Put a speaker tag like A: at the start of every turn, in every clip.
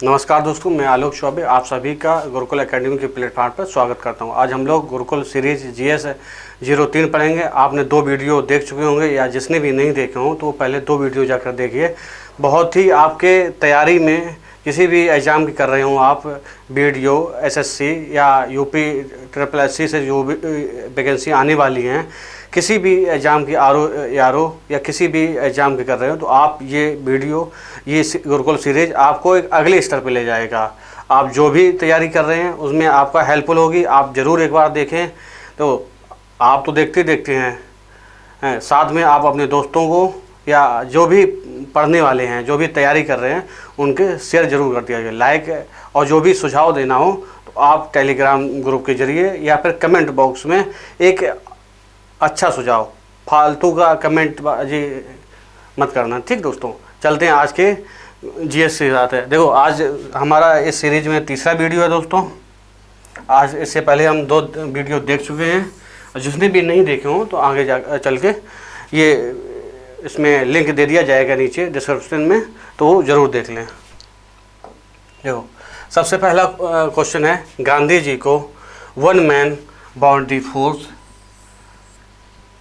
A: नमस्कार दोस्तों, मैं आलोक चौबे आप सभी का गुरुकुल एकेडमी के प्लेटफॉर्म पर स्वागत करता हूं। आज हम लोग गुरुकुल सीरीज GS 03 पढ़ेंगे। आपने 2 वीडियो देख चुके होंगे या जिसने भी नहीं देखे हों तो पहले 2 वीडियो जाकर देखिए। बहुत ही आपके तैयारी में किसी भी एग्ज़ाम की कर रहे हों आप, वीडियो SSC या UP SSC से जो भी वैकेंसी आने वाली हैं, किसी भी एग्ज़ाम की RO या किसी भी एग्ज़ाम की कर रहे हो तो आप ये वीडियो, ये गुरुकुल सीरीज आपको एक अगले स्तर पे ले जाएगा। आप जो भी तैयारी कर रहे हैं उसमें आपका हेल्पफुल होगी। आप ज़रूर एक बार देखें। तो आप तो देखते हैं, साथ में आप अपने दोस्तों को या जो भी पढ़ने वाले हैं, जो भी तैयारी कर रहे हैं, उनके शेयर ज़रूर कर दिया जाए, लाइक। और जो भी सुझाव देना हो तो आप टेलीग्राम ग्रुप के ज़रिए या फिर कमेंट बॉक्स में एक अच्छा सुझाव, फालतू का कमेंट बाजी मत करना, ठीक दोस्तों। चलते हैं आज के GS से जाते हैं। देखो, आज हमारा इस सीरीज में तीसरा वीडियो है दोस्तों। आज इससे पहले हम 2 वीडियो देख चुके हैं, और जिसने भी नहीं देखे हों तो आगे जा चल के ये इसमें लिंक दे दिया जाएगा नीचे डिस्क्रिप्शन में, तो वो ज़रूर देख लें। देखो, सबसे पहला क्वेश्चन है, गांधी जी को वन मैन बाउंड्री फोर्स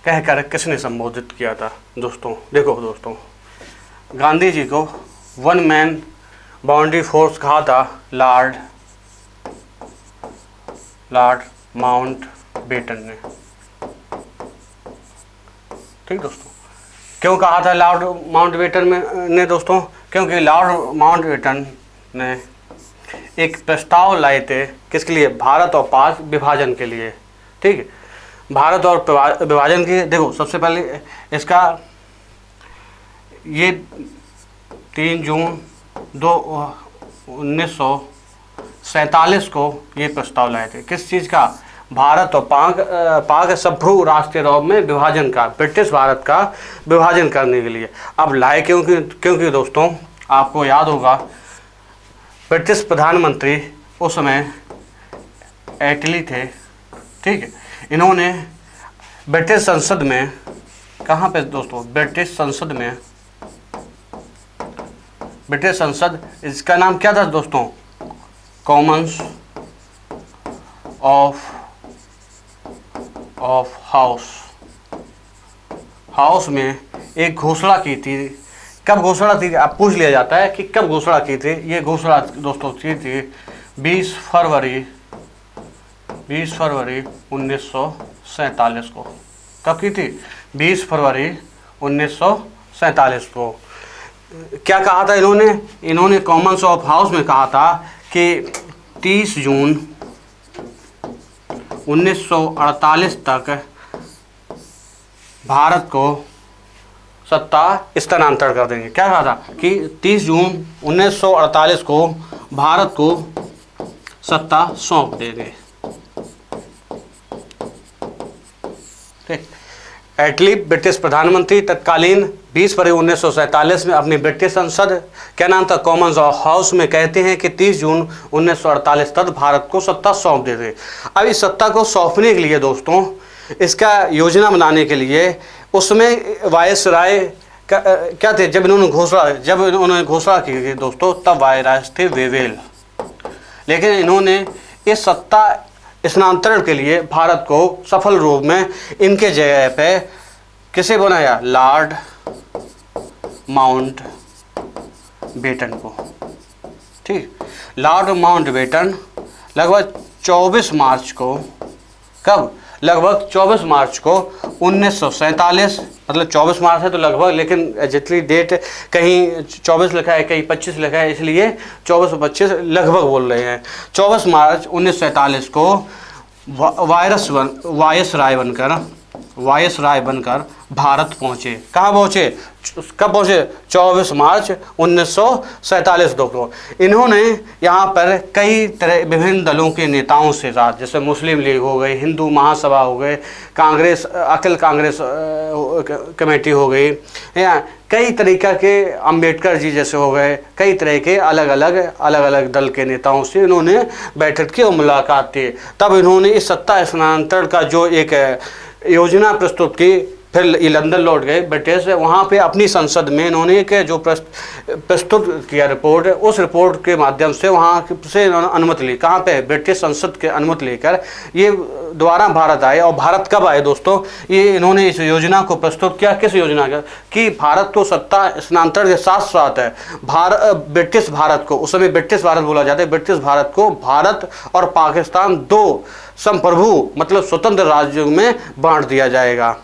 A: कहकर किसने संबोधित किया था दोस्तों। देखो दोस्तों, गांधी जी को वन मैन बाउंड्री फोर्स कहा था लॉर्ड माउंटबेटन ने, ठीक दोस्तों। क्यों कहा था लॉर्ड माउंटबेटन ने दोस्तों? क्योंकि लॉर्ड माउंटबेटन ने एक प्रस्ताव लाए थे, किसके लिए? भारत और पाक विभाजन के लिए, ठीक है। भारत और विभाजन के, देखो सबसे पहले इसका ये 3 जून 1947 को ये प्रस्ताव लाए थे। किस चीज़ का? भारत और पाक सभ्रू राष्ट्रीय में विभाजन का, ब्रिटिश भारत का विभाजन करने के लिए। अब लाए क्योंकि दोस्तों आपको याद होगा, ब्रिटिश प्रधानमंत्री उस समय एटली थे, ठीक है। इन्होंने ब्रिटिश संसद में, कहाँ पे दोस्तों? ब्रिटिश संसद, इसका नाम क्या था दोस्तों? कॉमन्स ऑफ हाउस में एक घोषणा की थी। कब घोषणा थी? अब पूछ लिया जाता है कि कब घोषणा की थी। ये घोषणा दोस्तों की थी 20 फरवरी 1947 को। कब की थी? 20 फरवरी 1947 को। क्या कहा था इन्होंने कॉमन्स ऑफ हाउस में कहा था कि 30 जून 1948 तक भारत को सत्ता स्थानांतरण कर देंगे। क्या कहा था? कि 30 जून 1948 को भारत को सत्ता सौंप देंगे, ठीक। एटली ब्रिटिश प्रधानमंत्री तत्कालीन 20 फरवरी 1947 में अपनी ब्रिटिश संसद, क्या नाम था? कॉमन्स ऑफ हाउस में कहते हैं कि 30 जून 1948 तक भारत को सत्ता सौंप देते। अब इस सत्ता को सौंपने के लिए दोस्तों, इसका योजना बनाने के लिए, उसमें वायसराय क्या थे? जब इन्होंने घोषणा की थी दोस्तों, तब वायसराय थे वेवेल। लेकिन इन्होंने इस सत्ता स्थानांतरण के लिए भारत को सफल रूप में इनके जगह पे किसे बनाया? लॉर्ड माउंटबेटन को, ठीक। लॉर्ड माउंटबेटन लगभग 24 मार्च को, कब? लगभग 24 मार्च को 1947, मतलब 24 मार्च है तो लगभग, लेकिन जितनी डेट कहीं 24 लिखा है, कहीं 25 लिखा है, इसलिए 24 और 25 लगभग बोल रहे हैं। 24 मार्च 1947 को वायसराय बनकर भारत पहुँचे। कहाँ पहुँचे? कब पहुँचे? 24 मार्च 1947 दोस्तों। इन्होंने यहाँ पर कई तरह विभिन्न दलों के नेताओं से साथ, जैसे मुस्लिम लीग हो गई, हिंदू महासभा हो गए, कांग्रेस, अखिल कांग्रेस कमेटी हो गई, या कई तरीक़ा के, अंबेडकर जी जैसे हो गए, कई तरह के अलग अलग दल के नेताओं से इन्होंने बैठक की और मुलाकात की। तब इन्होंने इस सत्ता स्थानांतरण का जो एक योजना प्रस्तुत की, फिर ये लंदन लौट गए ब्रिटिश। वहाँ पे अपनी संसद में इन्होंने एक जो प्रस्तुत किया रिपोर्ट, उस रिपोर्ट के माध्यम से वहाँ से अनुमति ली। कहाँ पे? ब्रिटिश संसद के अनुमति लेकर ये दोबारा भारत आए। और भारत कब आए दोस्तों? ये इन्होंने इस योजना को प्रस्तुत किया। किस योजना का? कि भारत को सत्ता स्थानांतरण के साथ साथ है ब्रिटिश भारत को, उस समय ब्रिटिश भारत बोला जाता है, ब्रिटिश भारत को भारत और पाकिस्तान दो संप्रभु मतलब स्वतंत्र राज्यों में बांट दिया जाएगा।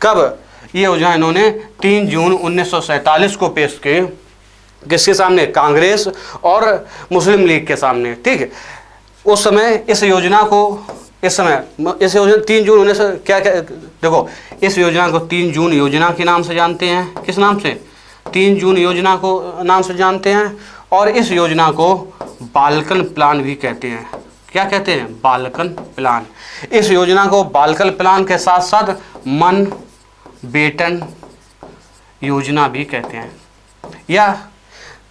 A: कब? ये योजना इन्होंने 3 जून 1947 को पेश की। किसके सामने? कांग्रेस और मुस्लिम लीग के सामने। ठीक है, उस समय इस योजना 3 जून 19 क्या देखो, इस योजना को 3 जून योजना के नाम से जानते हैं। किस नाम से? 3 जून योजना को नाम से जानते हैं। और इस योजना को बाल्कन प्लान भी कहते हैं। क्या कहते हैं? Balkan plan. इस योजना को बाल्कन प्लान के साथ साथ माउंटबेटन योजना भी कहते हैं, या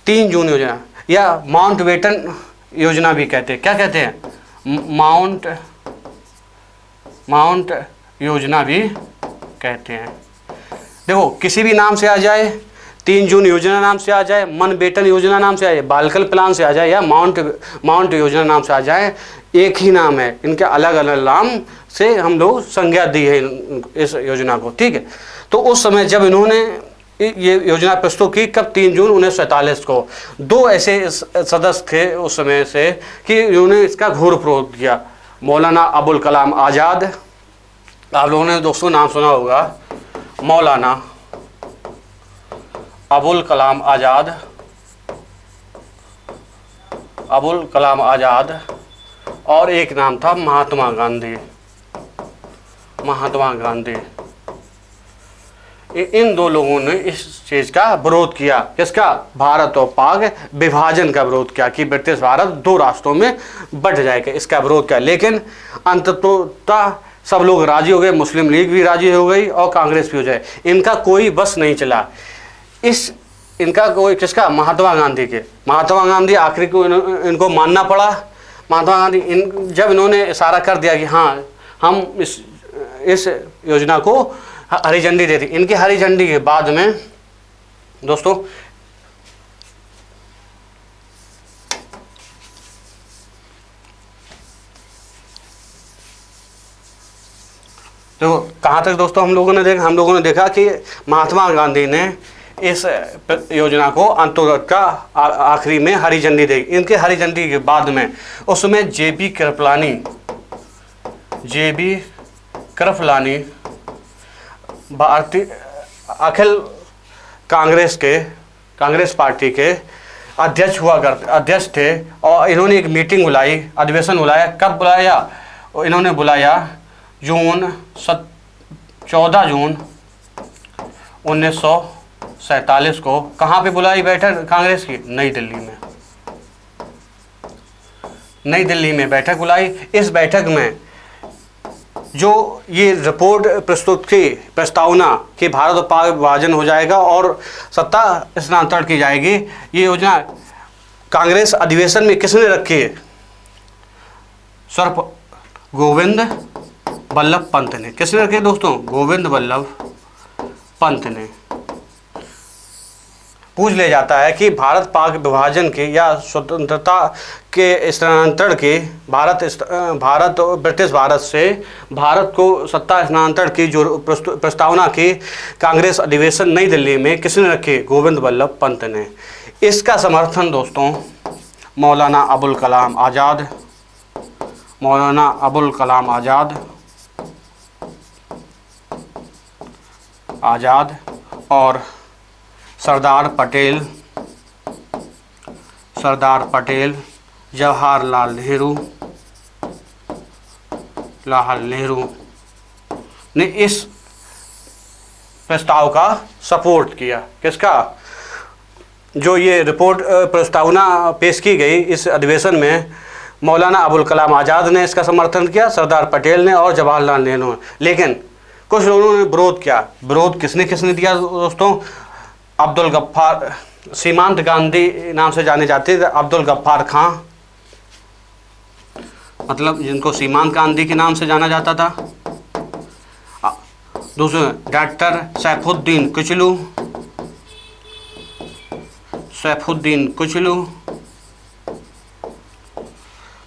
A: 3 जून योजना या माउंटबेटन योजना भी कहते हैं। क्या कहते हैं? माउंट योजना भी कहते हैं। देखो, किसी भी नाम से आ जाए, 3 जून योजना नाम से आ जाए, माउंटबेटन योजना नाम से आ जाए, बाल्कन प्लान से आ जाए, या माउंट योजना नाम से आ जाए, एक ही नाम है। इनके अलग अलग नाम से हम लोग संज्ञा दी है इस योजना को। ठीक है, तो उस समय जब इन्होंने ये योजना प्रस्तुत की, कब? 3 जून 1947 को। 2 ऐसे सदस्य थे उस समय से कि इन्होंने इसका घोर विरोध किया। मौलाना अबुल कलाम आज़ाद, आप लोगों ने दोस्तों नाम सुना होगा, मौलाना अबुल कलाम आज़ाद, और एक नाम था महात्मा गांधी। इन 2 लोगों ने इस चीज़ का विरोध किया। किसका? भारत और पाक विभाजन का विरोध किया कि ब्रिटिश भारत 2 राष्ट्रों में बंट जाएगा, इसका विरोध किया। लेकिन अंततः सब लोग राजी हो गए, मुस्लिम लीग भी राजी हो गई और कांग्रेस भी हो जाए। इनका कोई बस नहीं चला। इनका कोई किसका? महात्मा गांधी आखिरी को इनको मानना पड़ा। महात्मा गांधी जब इन्होंने इशारा कर दिया कि हाँ हम इस योजना को हरी झंडी दे दी, इनकी हरी झंडी के बाद में दोस्तों तो कहाँ तक दोस्तों हम लोगों ने देखा कि महात्मा गांधी ने इस योजना को अंतर्गत का आखिरी में हरी झंडी दी। इनके हरी झंडी के बाद में उसमें जेबी कृपलानी भारतीय अखिल कांग्रेस पार्टी के अध्यक्ष थे। और इन्होंने एक मीटिंग बुलाई, अधिवेशन बुलाया। कब बुलाया? इन्होंने बुलाया 14 जून 1947 को। कहाँ पे बुलाई बैठक कांग्रेस की? नई दिल्ली में बैठक बुलाई। इस बैठक में जो ये रिपोर्ट प्रस्तुत की, प्रस्तावना कि भारत और पाक विभाजन हो जाएगा और सत्ता स्थानांतरण की जाएगी, ये योजना कांग्रेस अधिवेशन में किसने रखी है? सर गोविंद वल्लभ पंत ने। किसने रखे दोस्तों? गोविंद वल्लभ पंत ने। पूछ ले जाता है कि भारत पाक विभाजन के या स्वतंत्रता के स्थानांतरण के भारत और ब्रिटिश भारत से भारत को सत्ता स्थानांतरण की जो प्रस्तावना की कांग्रेस अधिवेशन नई दिल्ली में किसने रखी? गोविंद वल्लभ पंत ने। इसका समर्थन दोस्तों मौलाना अबुल कलाम आज़ाद और सरदार पटेल, जवाहरलाल नेहरू ने इस प्रस्ताव का सपोर्ट किया। किसका? जो ये रिपोर्ट प्रस्तावना पेश की गई इस अधिवेशन में, मौलाना अबुल कलाम आज़ाद ने इसका समर्थन किया, सरदार पटेल ने और जवाहरलाल नेहरू ने। लेकिन कुछ लोगों ने विरोध किया। विरोध किसने किया दोस्तों? अब्दुल गफ्फार, सीमांत गांधी नाम से जाने जाते थे, अब्दुल गफ्फार खां, मतलब जिनको सीमांत गांधी के नाम से जाना जाता था, दूसरे डॉक्टर सैफुद्दीन कुचलू, सैफुद्दीन कुचलू,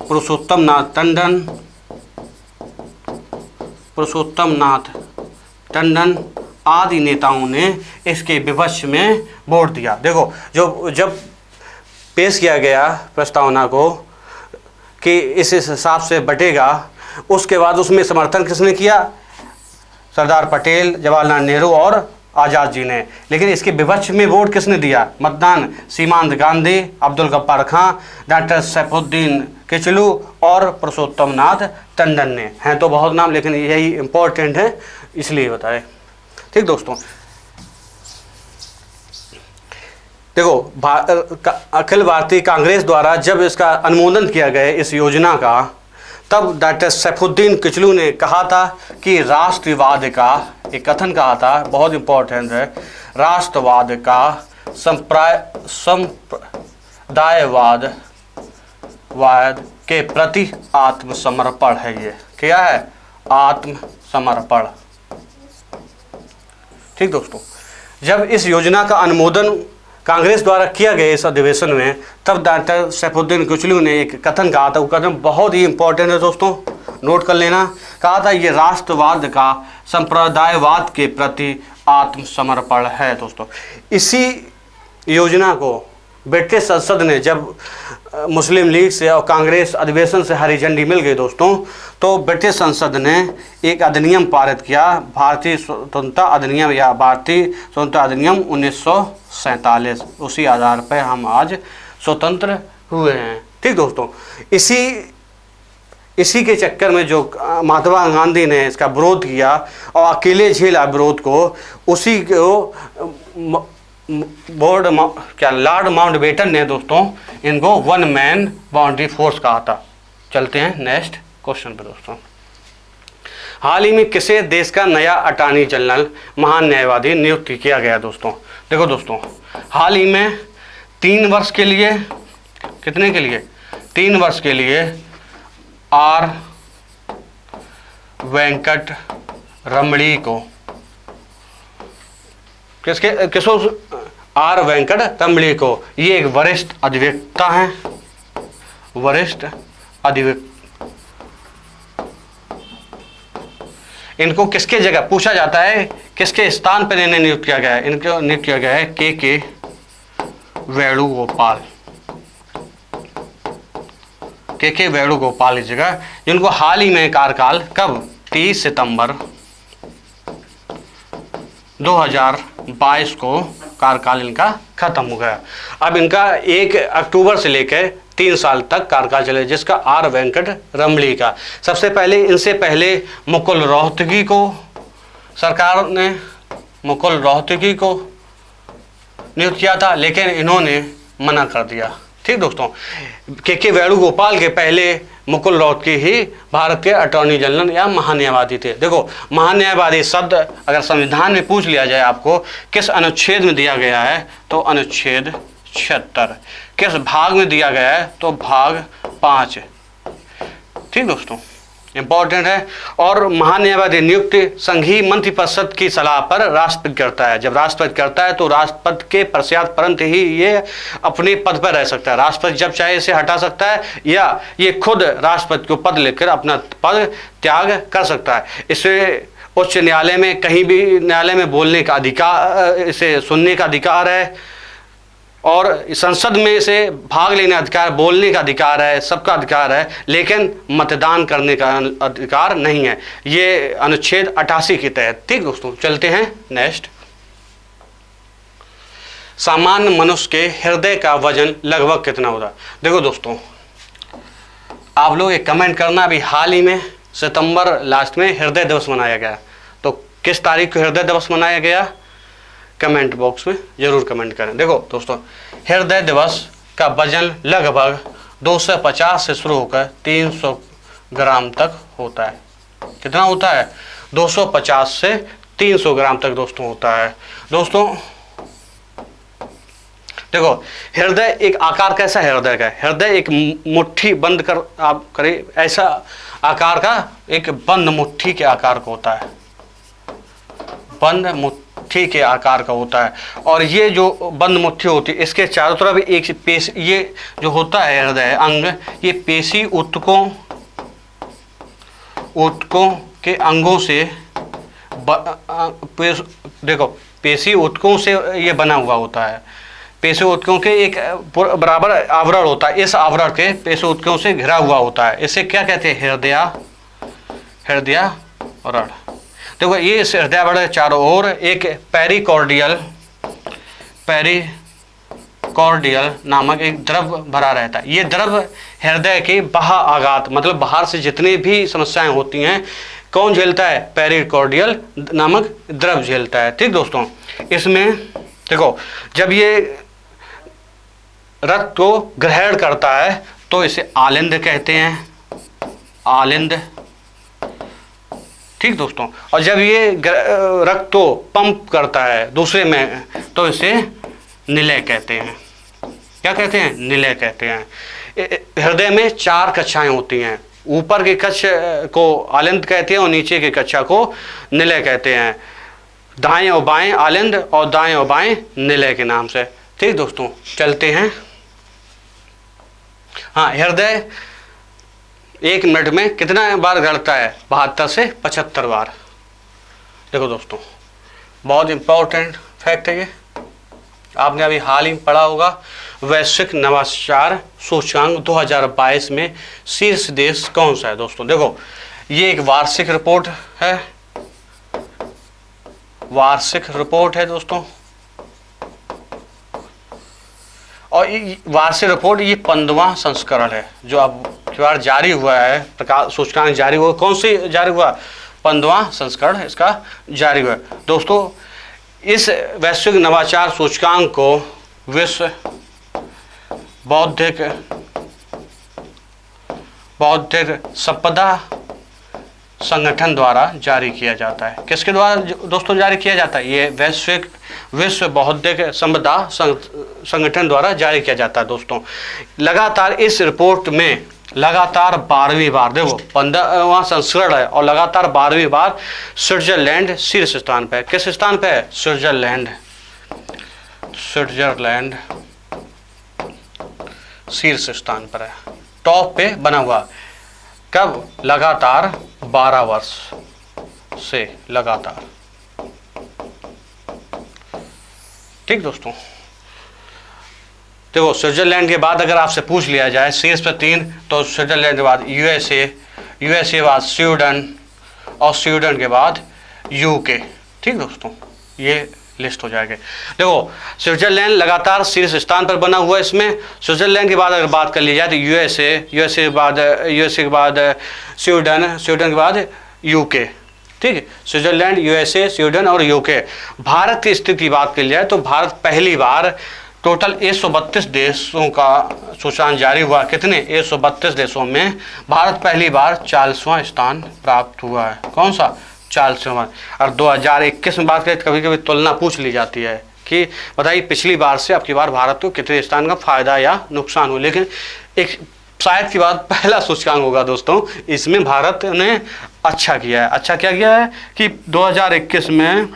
A: पुरुषोत्तम नाथ टंडन, पुरुषोत्तम नाथ टंडन आदि नेताओं ने इसके विपक्ष में वोट दिया। देखो जब पेश किया गया प्रस्तावना को कि इस हिसाब से बटेगा, उसके बाद उसमें समर्थन किसने किया? सरदार पटेल, जवाहरलाल नेहरू और आज़ाद जी ने। लेकिन इसके विपक्ष में वोट किसने दिया? मतदान सीमांत गांधी, अब्दुल गफ्फार खां, डॉक्टर सैफुद्दीन कुचलू और पुरुषोत्तम नाथ टंडन ने। हैं तो बहुत नाम, लेकिन यही इम्पोर्टेंट है इसलिए बताए। ठीक दोस्तों, देखो अखिल भारतीय कांग्रेस द्वारा जब इसका अनुमोदन किया गया इस योजना का, तब डॉक्टर सैफुद्दीन कुचलू ने कहा था कि राष्ट्रवाद का एक कथन कहा था, बहुत इंपॉर्टेंट है, राष्ट्रवाद का संप्रदायवाद के प्रति आत्मसमर्पण है। ये क्या है? आत्मसमर्पण। ठीक दोस्तों, जब इस योजना का अनुमोदन कांग्रेस द्वारा किया गया इस अधिवेशन में, तब डॉक्टर सैफुद्दीन कुचलू ने एक कथन कहा था। वो कथन बहुत ही इंपॉर्टेंट है दोस्तों, नोट कर लेना। कहा था ये राष्ट्रवाद का संप्रदायवाद के प्रति आत्मसमर्पण है। दोस्तों, इसी योजना को ब्रिटिश संसद ने, जब मुस्लिम लीग से और कांग्रेस अधिवेशन से हरी झंडी मिल गई दोस्तों, तो ब्रिटिश संसद ने एक अधिनियम पारित किया, भारतीय स्वतंत्रता अधिनियम या भारतीय स्वतंत्रता अधिनियम 1947। उसी आधार पर हम आज स्वतंत्र हुए हैं। ठीक दोस्तों, इसी के चक्कर में जो महात्मा गांधी ने इसका विरोध किया और अकेले झेला विरोध को, उसी को लॉर्ड माउंटबेटन ने दोस्तों इनको वन मैन बाउंड्री फोर्स कहा था। चलते हैं नेक्स्ट क्वेश्चन पे दोस्तों। हाल ही में किसे देश का नया अटॉर्नी जनरल महान न्यायवादी नियुक्त किया गया दोस्तों? देखो दोस्तों, हाल ही में 3 वर्ष के लिए, कितने के लिए? 3 वर्ष के लिए आर वेंकट रमणी को, किसको? आर वेंकट रमणी को। ये एक वरिष्ठ अधिवक्ता हैं, वरिष्ठ अधिवक्ता। इनको किसके जगह पूछा जाता है, किसके स्थान पर इन्हें नियुक्त किया गया है? इनको नियुक्त किया गया है के वेणुगोपाल, के वेणुगोपाल की जगह, जिनको हाल ही में कार्यकाल, कब? 30 सितंबर 2022 को कार्यकाल इनका खत्म हो गया। अब इनका 1 अक्टूबर से लेकर 3 साल तक कार्यकाल चले, जिसका आर वेंकट रमणी का। सबसे पहले इनसे पहले मुकुल रोहतगी को सरकार ने नियुक्त किया था, लेकिन इन्होंने मना कर दिया। ठीक दोस्तों, के वेणुगोपाल के पहले मुकुल रोहतगी ही भारत के अटॉर्नी जनरल या महान्यायवादी थे। देखो, महान्यायवादी शब्द अगर संविधान में पूछ लिया जाए आपको किस अनुच्छेद में दिया गया है, तो अनुच्छेद 76। किस भाग में दिया गया है, तो भाग 5। ठीक दोस्तों, इंपॉर्टेंट है। और महान्यायवादी नियुक्ति संघीय मंत्रिपरिषद की सलाह पर राष्ट्रपति करता है। जब राष्ट्रपति करता है तो राष्ट्रपति के पश्चात ही ये अपने पद पर रह सकता है। राष्ट्रपति जब चाहे इसे हटा सकता है, या ये खुद राष्ट्रपति को पद लेकर अपना पद त्याग कर सकता है। इसे उच्च न्यायालय में, कहीं भी न्यायालय में बोलने का अधिकार, इसे सुनने का अधिकार है, और संसद में से भाग लेने का अधिकार, बोलने का अधिकार है, सबका अधिकार है, लेकिन मतदान करने का अधिकार नहीं है। ये अनुच्छेद 88 के तहत। ठीक दोस्तों, चलते हैं नेक्स्ट। सामान्य मनुष्य के हृदय का वजन लगभग कितना होता है? देखो दोस्तों, आप लोग एक कमेंट करना, अभी हाल ही में सितंबर लास्ट में हृदय दिवस मनाया गया, तो किस तारीख को हृदय दिवस मनाया गया? कमेंट बॉक्स में जरूर कमेंट करें। देखो दोस्तों, हृदय दिवस का वजन लगभग 250 से शुरू होकर 300 ग्राम तक होता है। कितना होता है? 250 से 300 ग्राम तक दोस्तों होता है। दोस्तों देखो, हृदय एक आकार कैसा है? हृदय का हृदय एक मुट्ठी बंद कर आप करें, ऐसा आकार का एक बंद मुट्ठी के आकार का होता है। बंद मुट्ठी के आकार का होता है। और ये जो बंद मुट्ठी होती है इसके चारों तरफ एक पेश, ये जो होता है हृदय अंग, ये पेशी ऊतकों के अंगों से देखो पेशी ऊतकों से ये बना हुआ होता है। पेशी ऊतकों के एक बराबर आवरण होता है, इस आवरण के पेशी ऊतकों से घिरा हुआ होता है। इसे क्या कहते हैं? हृदयावरण। देखो ये इस हृदयावरण के चारों ओर एक पेरिकॉर्डियल नामक एक द्रव भरा रहता है। ये द्रव हृदय के बाह्य मतलब बाहर से जितनी भी समस्याएं होती हैं कौन झेलता है? पेरिकॉर्डियल नामक द्रव झेलता है। ठीक दोस्तों, इसमें देखो जब ये रक्त को ग्रहण करता है तो इसे आलिंद कहते हैं, आलिंद। ठीक दोस्तों, और जब ये रक्त को पंप करता है दूसरे में तो इसे निलय कहते हैं। क्या कहते हैं? निलय कहते हैं। हृदय में 4 कक्षाएं होती हैं। ऊपर की कक्ष को आलिंद कहते हैं और नीचे की कक्षा को निलय कहते हैं। दाएं और बाएं आलिंद और दाएं और बाएं निलय के नाम से। ठीक दोस्तों, चलते हैं। हाँ, हृदय 1 मिनट में कितना बार धड़कता है? 72 से 75 बार। देखो दोस्तों, बहुत इंपॉर्टेंट फैक्ट है ये, आपने अभी हाल ही पढ़ा होगा। वैश्विक नवाचार सूचकांक 2022 में शीर्ष देश कौन सा है? दोस्तों देखो, ये एक वार्षिक रिपोर्ट है, वार्षिक रिपोर्ट है दोस्तों। और वार्षिक रिपोर्ट ये 15वां संस्करण है जो अब की बार जारी हुआ है। प्रकाश सूचकांक जारी हुआ, कौन सी जारी हुआ? 15वां संस्करण इसका जारी हुआ। दोस्तों, इस वैश्विक नवाचार सूचकांक को विश्व बौद्धिक संपदा संगठन द्वारा जारी किया जाता है। किसके द्वारा दोस्तों जारी किया जाता है? ये विश्व बौद्धिक संपदा संगठन द्वारा जारी किया जाता है। दोस्तों, लगातार इस रिपोर्ट में लगातार 12वीं बार, देखो 15वां संस्करण है और लगातार 12वीं बार स्विट्जरलैंड शीर्ष स्थान पे है। किस स्थान पे है? स्विट्जरलैंड शीर्ष स्थान पर है, टॉप पे बना हुआ। कब? लगातार 12 वर्ष से लगातार। ठीक दोस्तों, देखो स्विट्जरलैंड के बाद अगर आपसे पूछ लिया जाए शीर्ष पर 3, तो स्विट्जरलैंड के बाद यूएसए के बाद स्वीडन और स्वीडन के बाद यूके। ठीक दोस्तों, ये लिस्ट हो जाएगी। देखो स्विट्जरलैंड लगातार शीर्ष स्थान पर बना हुआ है। इसमें स्विट्जरलैंड के बाद अगर बात कर ली जाए तो यूएसए के बाद स्वीडन के बाद यूके। ठीक है, स्विट्जरलैंड, यूएसए, स्वीडन और यूके। भारत की स्थिति बात कर ली जाए तो भारत पहली बार टोटल 132 देशों का सूचकांक जारी हुआ। कितने? 132 देशों में भारत पहली बार 40वां स्थान प्राप्त हुआ है। कौन सा? 40वां। और 2021 में बात करें तो कभी कभी तुलना पूछ ली जाती है कि बताइए पिछली बार से अब की बार भारत को कितने स्थान का फायदा या नुकसान हो। लेकिन एक शायद की बात पहला सूचकांक होगा दोस्तों, इसमें भारत ने अच्छा किया है। अच्छा क्या किया है कि 2021 में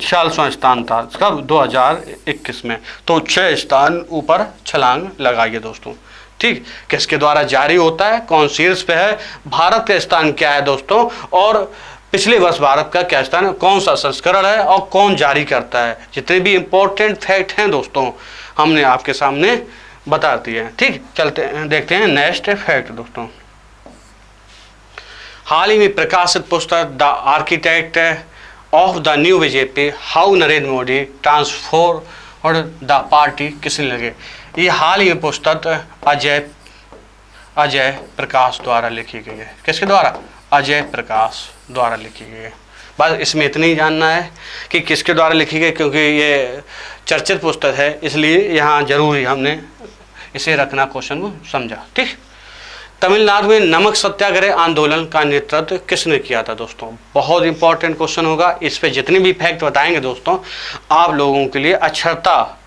A: 40वां स्थान था। कब? 2021 में। तो 6 स्थान ऊपर छलांग लगाइए दोस्तों। ठीक, किसके द्वारा जारी होता है? कौन शीर्ष पे है? भारत का स्थान क्या है दोस्तों? और पिछले वर्ष भारत का क्या स्थान है? कौन सा संस्करण है और कौन जारी करता है? जितने भी इंपॉर्टेंट फैक्ट हैं दोस्तों हमने आपके सामने बता दिए हैं। ठीक, चलते हैं देखते हैं नेक्स्ट फैक्ट दोस्तों। हाल ही में प्रकाशित पुस्तक the architect of the new BJP, how Narendra Modi transformed the party किसने लगे? ये हाल ही में पुस्तक अजय प्रकाश द्वारा लिखी गई है। किसके द्वारा? अजय प्रकाश द्वारा लिखी गई है। बस इसमें इतना ही जानना है कि किसके द्वारा लिखी गई, क्योंकि ये चर्चित पुस्तक है इसलिए यहाँ जरूरी हमने इसे रखना क्वेश्चन को समझा। ठीक, तमिलनाडु में नमक सत्याग्रह आंदोलन का नेतृत्व किसने किया था दोस्तों? बहुत इंपॉर्टेंट क्वेश्चन होगा। इस पे जितने भी फैक्ट बताएंगे दोस्तों आप लोगों के लिए अक्षरता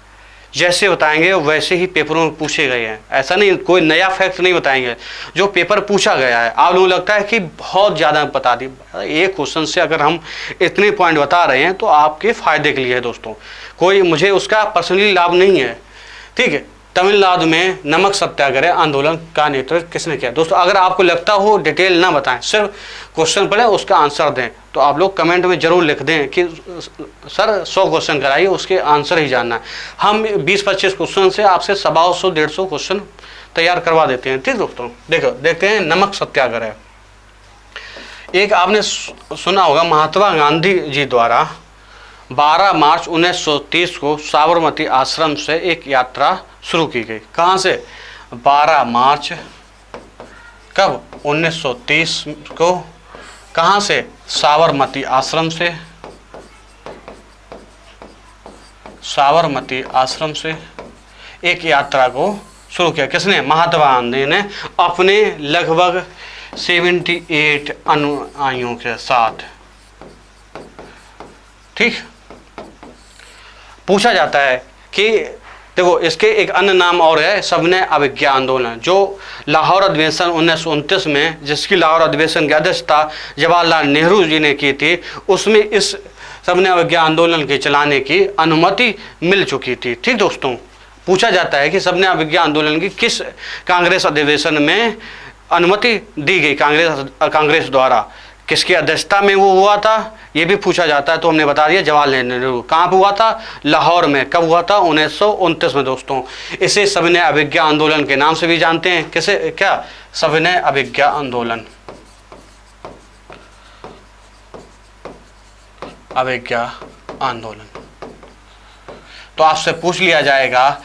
A: जैसे बताएंगे वैसे ही पेपरों में पूछे गए हैं। ऐसा नहीं, कोई नया फैक्ट नहीं बताएंगे, जो पेपर पूछा गया है। आप लोगों को लगता है कि बहुत ज़्यादा बता दी, एक क्वेश्चन से अगर हम इतने पॉइंट बता रहे हैं तो आपके फ़ायदे के लिए है दोस्तों, कोई मुझे उसका पर्सनली लाभ नहीं है, ठीक है। तमिलनाडु में नमक सत्याग्रह आंदोलन का नेतृत्व किसने किया? दोस्तों अगर आपको लगता हो डिटेल ना बताएं, सिर्फ क्वेश्चन पढ़े उसका आंसर दें, तो आप लोग कमेंट में जरूर लिख दें कि सर 100 क्वेश्चन कराइए, उसके आंसर ही जानना है। हम 20-25 क्वेश्चन से आपसे 100-150 क्वेश्चन तैयार करवा देते हैं, ठीक दोस्तों। देखो देखते हैं नमक सत्याग्रह। एक आपने सुना होगा, महात्मा गांधी जी द्वारा 12 मार्च 1930 को साबरमती आश्रम से एक यात्रा शुरू की गई। कहाँ से? 12 मार्च कब? 1930 को। कहाँ से? साबरमती आश्रम से। साबरमती आश्रम से एक यात्रा को शुरू किया। किसने? महात्मा गांधी ने अपने लगभग 78 अनुयायियों के साथ, ठीक। पूछा जाता है कि देखो इसके एक अन्य नाम और है, सविनय अवज्ञा आंदोलन, जो लाहौर अधिवेशन 1929 में, जिसकी लाहौर अधिवेशन की अध्यक्षता जवाहरलाल नेहरू जी ने की थी, उसमें इस सविनय अवज्ञा आंदोलन के चलाने की अनुमति मिल चुकी थी, ठीक दोस्तों। पूछा जाता है कि सविनय अवज्ञा आंदोलन की किस कांग्रेस अधिवेशन में अनुमति दी गई, कांग्रेस द्वारा, किसकी अध्यक्षता में वो हुआ था, ये भी पूछा जाता है। तो हमने बता दिया जवाहरलाल नेहरू। कहाँ पर हुआ था? लाहौर में। कब हुआ था? 1929 में दोस्तों। इसे सविनय अवज्ञा आंदोलन के नाम से भी जानते हैं। किसे? क्या? सविनय अवज्ञा आंदोलन, अवज्ञा आंदोलन। तो आपसे पूछ लिया जाएगा,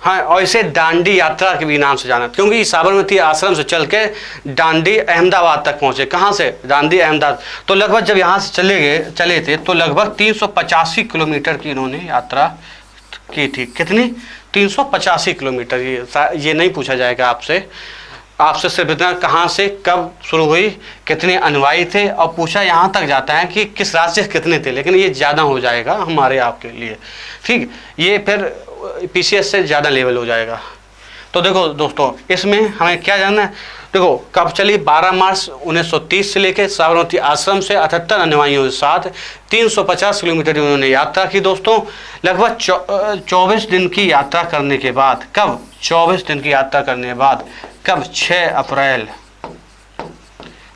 A: हाँ, और इसे दांडी यात्रा के भी नाम से जाना, क्योंकि साबरमती आश्रम से चल के दांडी अहमदाबाद तक पहुंचे। कहाँ से? दांडी अहमदाबाद। तो लगभग जब यहाँ से चले थे तो लगभग 385 किलोमीटर की इन्होंने यात्रा की थी। कितनी? 385 किलोमीटर। ये नहीं पूछा जाएगा आपसे सिर्फ इतना, कहाँ से कब शुरू हुई, कितने अनुयायी थे, और पूछा यहाँ तक जाता है कि किस राज्य से कितने थे, लेकिन ये ज़्यादा हो जाएगा हमारे आपके लिए, ठीक। ये फिर पीसीएस से ज़्यादा लेवल हो जाएगा। तो देखो दोस्तों, इसमें हमें क्या जानना है? देखो कब चली? 12 मार्च 1930 से लेकर साबरमती आश्रम से 78 अनुयायियों के साथ 350 किलोमीटर उन्होंने यात्रा की दोस्तों। लगभग 24 दिन की यात्रा करने के बाद, कब? 24 दिन की यात्रा करने के बाद, कब? 6 अप्रैल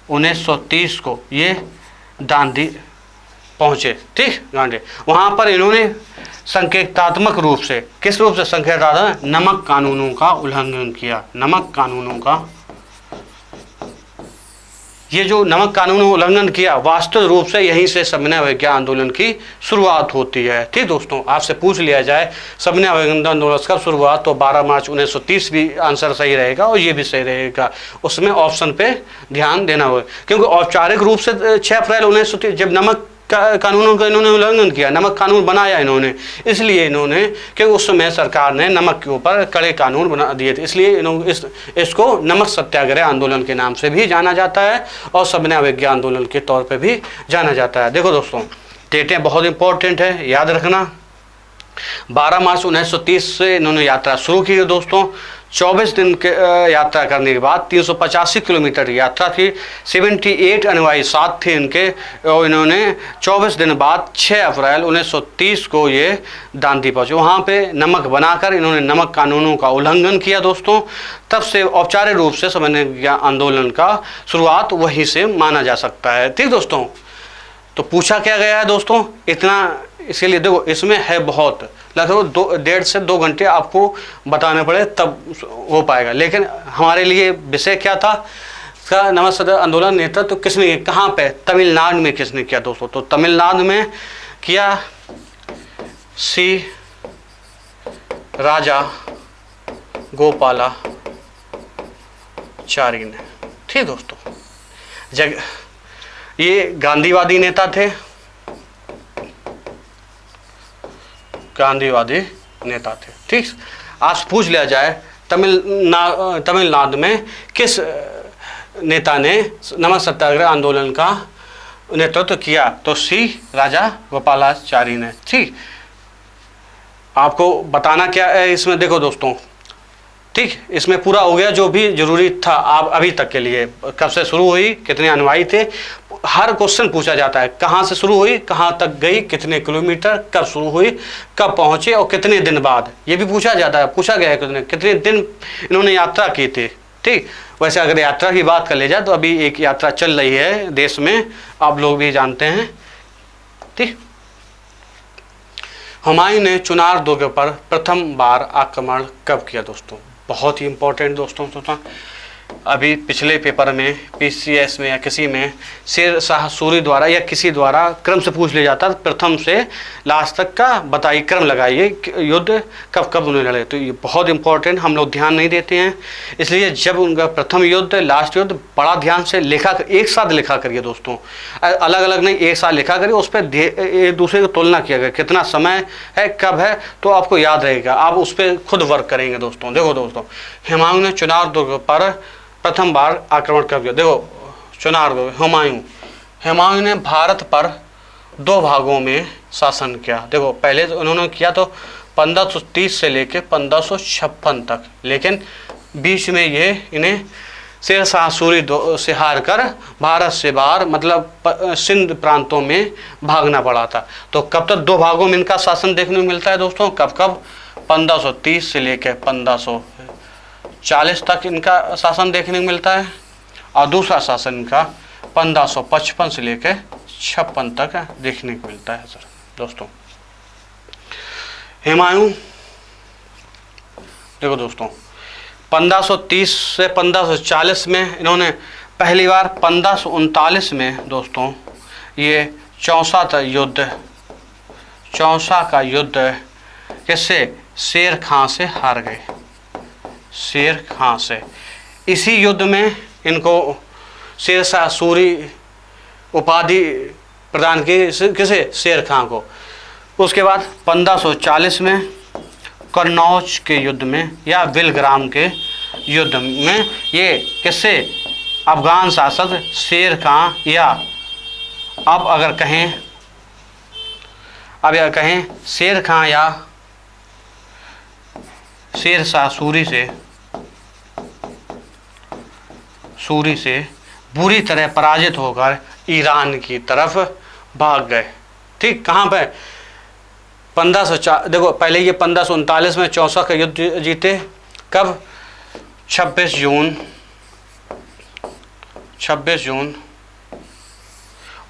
A: 1930 को ये दांडी पहुँचे, ठीक। दांडी वहाँ पर इन्होंने संकेतात्मक रूप से, किस रूप से संकेतात्मक? नमक कानूनों का उल्लंघन किया। नमक कानूनों का, ये जो नमक कानूनों का उल्लंघन किया, वास्तविक रूप से यहीं से सविनय अवज्ञा आंदोलन की शुरुआत होती है, ठीक दोस्तों। आपसे पूछ लिया जाए सविनय अवज्ञा आंदोलन कब शुरुआत, तो 12 मार्च 1930 भी आंसर सही रहेगा और ये भी सही रहेगा। उसमें ऑप्शन पे ध्यान देना होगा, क्योंकि औपचारिक रूप से 6 अप्रैल 1930 जब नमक कानूनों का इन्होंने उल्लंघन किया, नमक कानून बनाया इन्होंने, इसलिए इन्होंने, क्योंकि उस समय सरकार ने नमक के ऊपर कड़े कानून बना दिए थे, इसलिए इसको नमक सत्याग्रह आंदोलन के नाम से भी जाना जाता है और सविनय अवज्ञा आंदोलन के तौर पे भी जाना जाता है। देखो दोस्तों, डेटें बहुत इंपॉर्टेंट है, याद रखना। 12 मार्च 1930 से इन्होंने यात्रा शुरू की है दोस्तों। 24 दिन के यात्रा करने के बाद 385 किलोमीटर यात्रा थी। 78 अनुयायी साथ थे इनके, और इन्होंने 24 दिन बाद 6 अप्रैल 1930 को ये दांडी पहुँचे। वहाँ पे नमक बनाकर इन्होंने नमक कानूनों का उल्लंघन किया दोस्तों। तब से औपचारिक रूप से सविनय आंदोलन का शुरुआत वहीं से माना जा सकता है, ठीक दोस्तों। तो पूछा क्या गया है दोस्तों, इतना, इसीलिए देखो इसमें है बहुत, लगभग 1.5 से 2 घंटे आपको बताने पड़े तब हो पाएगा। लेकिन हमारे लिए विषय क्या था? इसका नमक सत्याग्रह आंदोलन नेतृत्व तो किसने किया, कहाँ पे? तमिलनाडु में किसने किया दोस्तों? तो तमिलनाडु में किया सी राजा गोपालाचारी ने, ठीक दोस्तों। ये गांधीवादी नेता थे, गांधीवादी नेता थे, ठीक। आज पूछ लिया जाए तमिलनाडु में किस नेता ने नमक सत्याग्रह आंदोलन का नेतृत्व किया, तो सी राजा गोपालाचारी ने, ठीक। आपको बताना क्या है इसमें, देखो दोस्तों, ठीक, इसमें पूरा हो गया जो भी जरूरी था आप अभी तक के लिए। कब से शुरू हुई, कितने अनुयायी थे, हर क्वेश्चन पूछा जाता है। कहाँ से शुरू हुई, कहाँ तक गई, कितने किलोमीटर, कब शुरू हुई, कब पहुँचे और कितने दिन बाद, ये भी पूछा जाता है। पूछा गया है कितने दिन इन्होंने यात्रा की थी। ठीक, वैसे अगर यात्रा की बात कर ले जाए तो अभी एक यात्रा चल रही है देश में, आप लोग भी जानते हैं। ठीक, हुमायूं ने चुनार दुर्ग पर प्रथम बार आक्रमण कब किया दोस्तों? बहुत ही इंपॉर्टेंट दोस्तों। अभी पिछले पेपर में, पीसीएस में या किसी में शेर शाह सूरी द्वारा या किसी द्वारा क्रम से पूछ लिया जाता, प्रथम से लास्ट तक का बताइए, क्रम लगाइए, युद्ध कब कब उन्हें लड़े। तो ये बहुत इंपॉर्टेंट, हम लोग ध्यान नहीं देते हैं। इसलिए जब उनका प्रथम युद्ध, लास्ट युद्ध, बड़ा ध्यान से लिखा, एक साथ लिखा करिए दोस्तों, अलग अलग नहीं, एक साथ लिखा करिए। उस पर एक दूसरे को तुलना किया गया, कितना समय है, कब है, तो आपको याद रहेगा। आप उस पर खुद वर्क करेंगे दोस्तों। देखो दोस्तों, हुमायूं ने चुनार दुर्ग पर प्रथम बार आक्रमण कर दिया। देखो चुनार दुर्ग, हुमायूं ने भारत पर 2 भागों में शासन किया। देखो पहले उन्होंने किया तो 1530 से लेकर 1556 तक, लेकिन बीच में ये इन्हें शेर शाह सूरी से हार कर भारत से बाहर, मतलब सिंध प्रांतों में भागना पड़ा था। तो कब तक 2 भागों में इनका शासन देखने को मिलता है दोस्तों? कब कब? 1530 से लेकर 1540 तक इनका शासन देखने को मिलता है, और दूसरा शासन इनका 1555 से लेकर 56 तक देखने को मिलता है सर दोस्तों। हुमायूं, देखो दोस्तों, 1530 से 1540 में इन्होंने पहली बार, 1539 में दोस्तों ये चौसा का युद्ध किससे? शेर खां से हार गए, शेर खां से। इसी युद्ध में इनको शेर शाह सूरी उपाधि प्रदान की, किसे? शेर खां को। उसके बाद 1540 में कन्नौज के युद्ध में या बिलग्राम के युद्ध में ये किससे? अफगान शासक शेर खां, या अब अगर कहें शेर खां या शेर शाह सूरी से बुरी तरह पराजित होकर ईरान की तरफ भाग गए। ठीक, कहाँ पे? 1504, देखो पहले ये 1539 में चौसा का युद्ध जीते। कब? 26 जून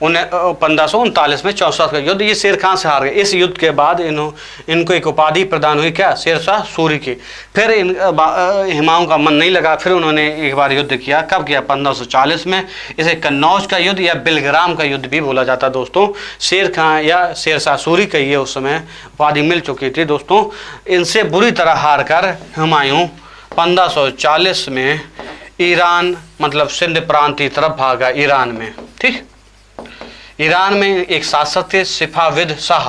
A: 1539 में चौसा का युद्ध, ये शेर खां से हार गए। इस युद्ध के बाद इनको एक उपाधि प्रदान हुई, क्या? शेर शाह सूरी की। फिर हुमायूं का मन नहीं लगा, फिर उन्होंने एक बार युद्ध किया। कब किया? 1540 में। इसे कन्नौज का युद्ध या बिलग्राम का युद्ध भी बोला जाता है दोस्तों। शेर खां या शेर शाह सूरी का ये उस समय उपाधि मिल चुकी थी दोस्तों। इनसे बुरी तरह हार कर हुमायूं 1540 में ईरान, मतलब सिंध प्रांत की तरफ भागा, ईरान में। ठीक, ईरान में एक शासक थे सिफाविद शाह,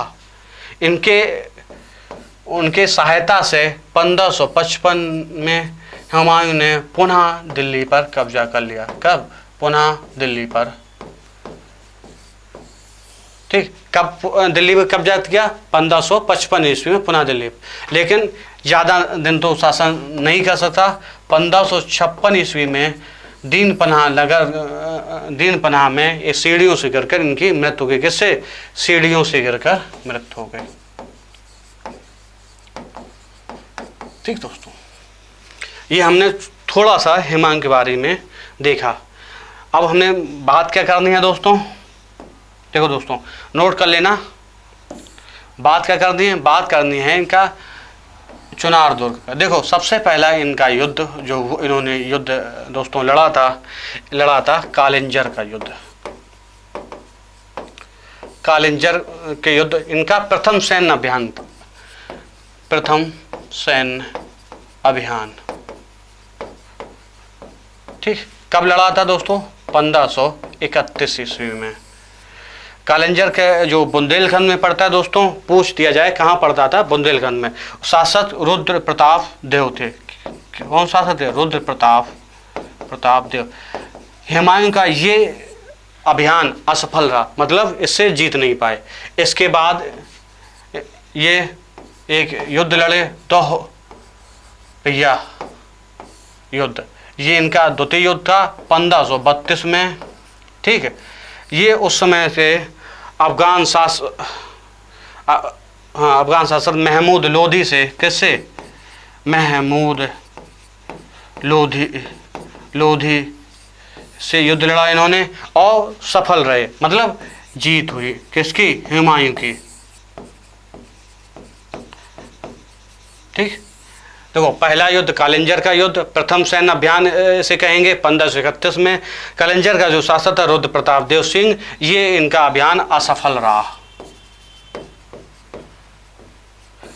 A: उनके सहायता से 1555 में हुमायूं ने पुनः दिल्ली पर कब्जा कर लिया। कब? पुनः दिल्ली पर। ठीक, कब दिल्ली पर कब्जा किया? 1555 ईस्वी में पुनः दिल्ली। लेकिन ज़्यादा दिन तो शासन नहीं कर सकता। 1556 ईस्वी में दीन पनाह में एक सीढ़ियों से गिरकर इनकी मृत्यु हो गई। किससे? सीढ़ियों से गिरकर मृत्यु हो गई। ठीक दोस्तों, ये हमने थोड़ा सा हुमायूं के बारे में देखा। अब हमने बात क्या करनी है दोस्तों? देखो दोस्तों, नोट कर लेना, बात क्या करनी है? बात करनी है इनका चुनार दुर्ग का। देखो सबसे पहला इनका युद्ध जो इन्होंने युद्ध दोस्तों लड़ा था कालिंजर का युद्ध। कालिंजर के युद्ध इनका प्रथम सैन्य अभियान। ठीक, कब लड़ा था दोस्तों? 1531 ईस्वी में। कालिंजर के जो बुंदेलखंड में पड़ता है दोस्तों, पूछ दिया जाए कहाँ पड़ता था? बुंदेलखंड में। शासक रुद्र प्रताप देव थे। कौन शासक थे? रुद्र प्रताप देव। हुमायूं का ये अभियान असफल रहा, मतलब इससे जीत नहीं पाए। इसके बाद ये एक युद्ध लड़े, दोहरिया युद्ध, ये इनका द्वितीय युद्ध था 1532 में। ठीक है, ये उस समय से अफगान शासक महमूद लोधी से, किससे, महमूद लोधी से युद्ध लड़ा इन्होंने और सफल रहे, मतलब जीत हुई किसकी, हुमायूं की। ठीक, देखो पहला युद्ध कालिंजर का युद्ध, प्रथम सैन्य अभियान से कहेंगे 1531 में। कालिंजर का जो शासक था रुद्र प्रताप देव सिंह, ये इनका अभियान असफल रहा।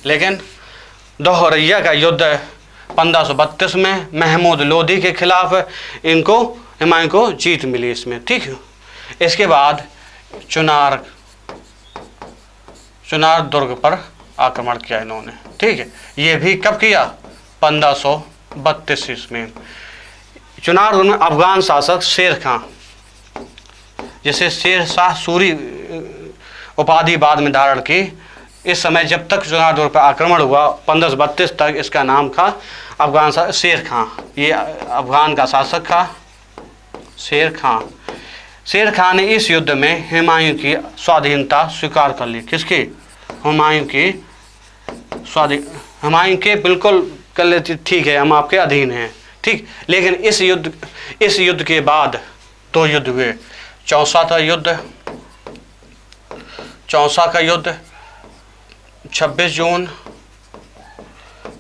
A: लेकिन दोहरिया का युद्ध 1532 में महमूद लोधी के खिलाफ इनको, हुमायूं को जीत मिली इसमें। ठीक है, इसके बाद चुनार दुर्ग पर आक्रमण किया इन्होंने। ठीक है, ये भी कब किया, 1532 ईस्वी में। चुनार दुर्ग में अफगान शासक शेर खां, जिसे शेर शाह सूरी उपाधि बाद में धारण की, इस समय जब तक चुनार दुर्ग पर आक्रमण हुआ 1532 तक इसका नाम था अफगान शासक शेर खां। ये अफगान का शासक था शेर खां। शेर खां ने इस युद्ध में हुमायूं की स्वाधीनता स्वीकार कर ली। किसकी, हुमायूं की हुमायूं के बिल्कुल कर लेती, ठीक है हम आपके अधीन हैं। ठीक, लेकिन इस युद्ध के बाद दो युद्ध हुए। चौसा का युद्ध 26 जून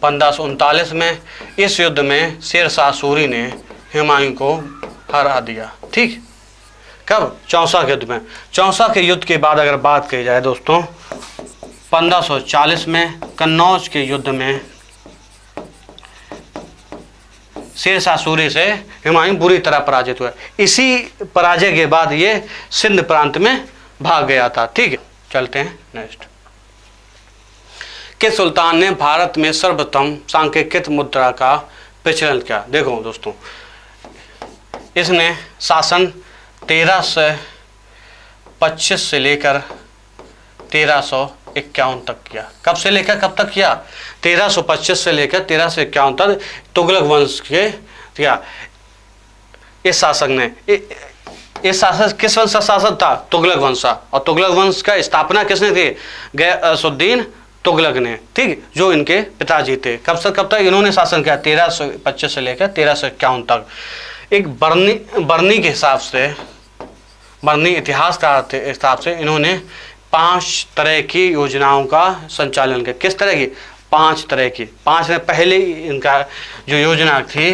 A: 1539 में। इस युद्ध में शेर शाह सूरी ने हुमायूं को हरा दिया। ठीक, कब, चौसा के युद्ध में। चौसा के युद्ध के बाद अगर बात की जाए दोस्तों, 1540 में कन्नौज के युद्ध में शेर शाह सूरी से हुमायूं बुरी तरह पराजित हुआ। इसी पराजय के बाद ये सिंध प्रांत में भाग गया था। ठीक है, चलते हैं नेक्स्ट। किस सुल्तान ने भारत में सर्वप्रथम सांकेतिक मुद्रा का प्रचलन किया। देखो दोस्तों, इसने शासन 1325 से लेकर 1351 तक किया। कब से लेकर कब तक किया, 1325 से लेकर 1351 तक तुगलक वंश के किया। इस शासक ने, इस शासक किस वंश का शासक था, तुगलक वंश। और तुगलक वंश का स्थापना किसने की, गयासुद्दीन तुगलक ने। ठीक, जो इनके पिताजी थे। कब से कब तक इन्होंने शासन किया, 1325 से लेकर 1351 तक। एक बर्नी के हिसाब से, बर्नी इतिहासकार के हिसाब से इन्होंने 5 तरह की योजनाओं का संचालन किया। किस तरह की, 5 तरह की। 5 में पहले इनका जो योजना थी,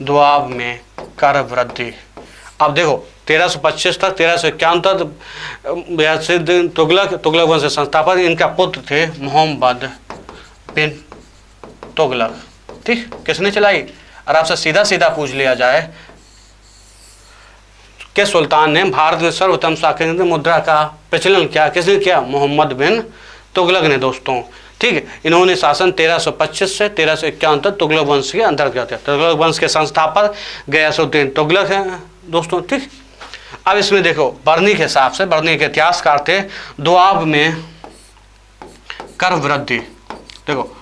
A: दुआब में कर वृद्धि। अब देखो 1325 तक 1351 तक तुगलक वंश संस्थापक इनका पुत्र थे मोहम्मद बिन तुगलक। ठीक, किसने चलाई। और आपसे सीधा पूछ लिया जाए, किस सुल्तान ने भारत में सर्वप्रथम सांकेतिक मुद्रा का प्रचलन किया, किसने किया, मोहम्मद बिन तुगलक ने दोस्तों। ठीक है, इन्होंने शासन 1325 से 1351 तक तुगलक वंश के अंतर्गत है। तुगलक वंश के संस्थापक गयासुद्दीन तुगलक हैं दोस्तों। ठीक, अब इसमें देखो बर्नी के हिसाब से, बर्नी के इतिहासकार थे, दुआब में कर वृद्धि। देखो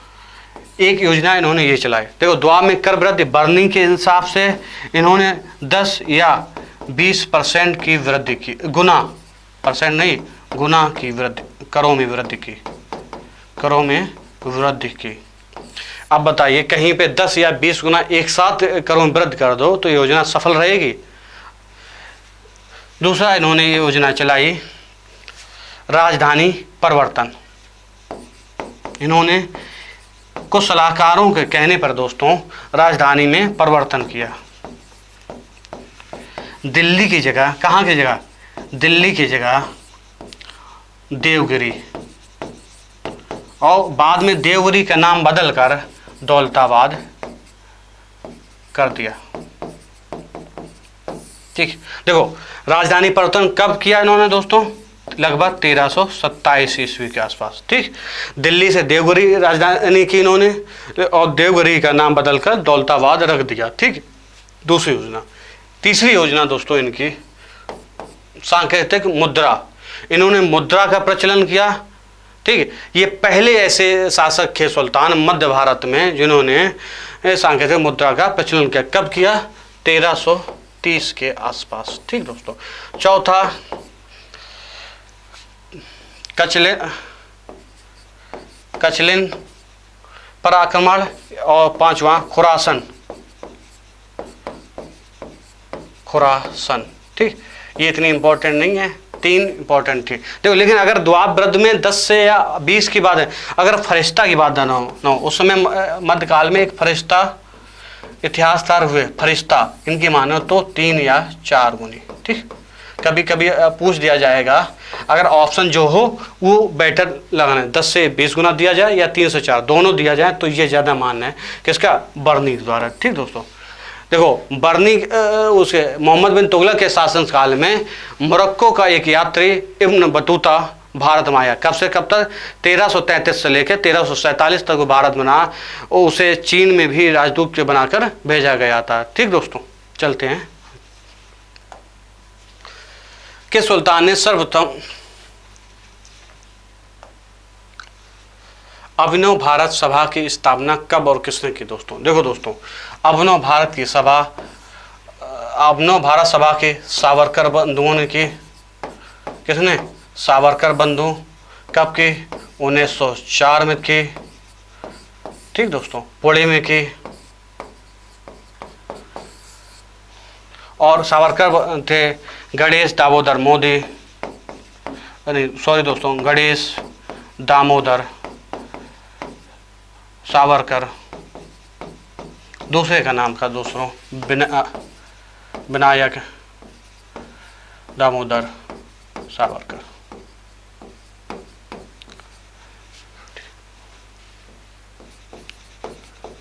A: एक योजना इन्होंने ये चलाई। देखो दुआब में कर वृद्धि, बर्नी के हिसाब से इन्होंने 10 या 20% की वृद्धि की, गुना, परसेंट नहीं, गुना की वृद्धि, करों में वृद्धि की। अब बताइए, कहीं पे 10 या 20 गुना एक साथ करों में वृद्धि कर दो तो योजना सफल रहेगी। दूसरा इन्होंने ये योजना चलाई, राजधानी परिवर्तन। इन्होंने कुछ सलाहकारों के कहने पर दोस्तों राजधानी में परिवर्तन किया। दिल्ली की जगह, कहाँ की जगह, दिल्ली की जगह देवगिरी, और बाद में देवगिरी का नाम बदलकर दौलताबाद कर दिया। ठीक, देखो राजधानी परिवर्तन कब किया इन्होंने दोस्तों, लगभग 1327 ईस्वी के आसपास। ठीक, दिल्ली से देवगिरी राजधानी की इन्होंने, और देवगिरी का नाम बदलकर दौलताबाद रख दिया। ठीक, दूसरी योजना। तीसरी योजना दोस्तों इनकी सांकेतिक मुद्रा। इन्होंने मुद्रा का प्रचलन किया ठीक है, ये पहले ऐसे शासक थे सुल्तान मध्य भारत में जिन्होंने सांकेतिक मुद्रा का प्रचलन किया। कब किया? 1330 के आसपास। ठीक दोस्तों। चौथा कचलिन पर आक्रमण, और पांचवा खुरासन। ठीक, ये इतनी इंपॉर्टेंट नहीं है, 3 इंपॉर्टेंट थी। देखो लेकिन अगर द्वापरद्ध में 10 से या 20 की बात है, अगर फरिश्ता की बात ना हो, उस समय मध्यकाल में एक फरिश्ता इतिहासकार हुए, फरिश्ता, इनकी मानो तो 3 या 4 गुनी। ठीक, कभी कभी पूछ दिया जाएगा, अगर ऑप्शन जो हो वो बेटर लगाना है, 10 से 20 गुना दिया जाए या 3 से 4, दोनों दिया जाए तो ये ज़्यादा मानना है किसका? बर्नी द्वारा। ठीक दोस्तों। देखो बर्नी उसे मोहम्मद बिन तुगलक के शासनकाल में मोरक्को का एक यात्री इब्न बतूता भारत में आया। कब से कब तक? 1333 से लेकर 1347 तक वो भारत में रहा, और उसे चीन में भी राजदूत बनाकर भेजा गया था। ठीक दोस्तों, चलते हैं। किस सुल्तान ने सर्वप्रथम अभिनव भारत सभा की स्थापना कब और किसने की? दोस्तों देखो दोस्तों, अभिनव भारत सभा के सावरकर बंधुओं ने की। किसने? सावरकर बंधु। कब की? 1904 में की। ठीक दोस्तों, पुणे में की। और सावरकर थे गणेश दामोदर मोदी, सॉरी दोस्तों, गणेश दामोदर सावरकर। दूसरे का नाम था दूसरों, विनायक दामोदर सावरकर।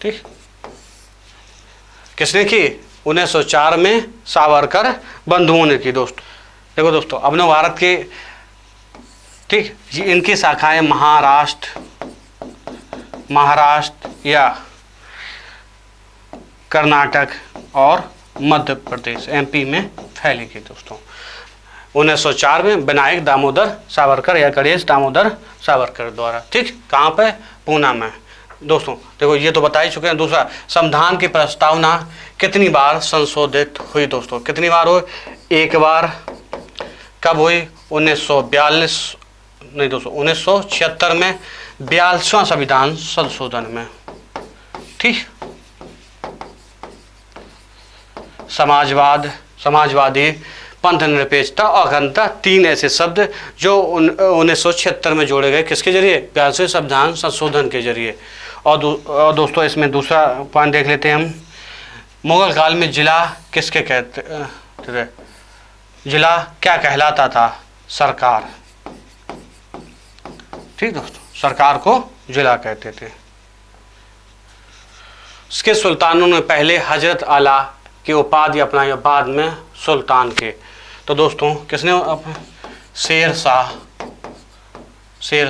A: ठीक, किसने की? 1904 में सावरकर बंधुओं ने की। दोस्तों देखो दोस्तों, अभिनव भारत के, ठीक, इनकी शाखाएं महाराष्ट्र या कर्नाटक और मध्य प्रदेश MP में फैली गई। दोस्तों 1904 में विनायक दामोदर सावरकर या गणेश दामोदर सावरकर द्वारा। ठीक, कहाँ पे? पूना में। दोस्तों देखो, ये तो बता ही चुके हैं। दूसरा, संविधान की प्रस्तावना कितनी बार संशोधित हुई? दोस्तों कितनी बार हुई? 1 बार। कब हुई? 1942 नहीं दोस्तों, 1976 में 42वां संविधान संशोधन में। ठीक, समाजवादी, पंथ निरपेक्षता और अखंडता, 3 ऐसे शब्द जो 1976 में जोड़े गए। किसके जरिए? 42वें संविधान संशोधन के जरिए। और दोस्तों इसमें दूसरा पॉइंट देख लेते हैं हम। मुगल काल में जिला किसके कहते थे? जिला क्या कहलाता था? सरकार। ठीक दोस्तों, सरकार को जिला कहते थे। इसके सुल्तानों ने पहले हजरत आला की उपाधि अपनाई, बाद में सुल्तान के। तो दोस्तों किसने? शेर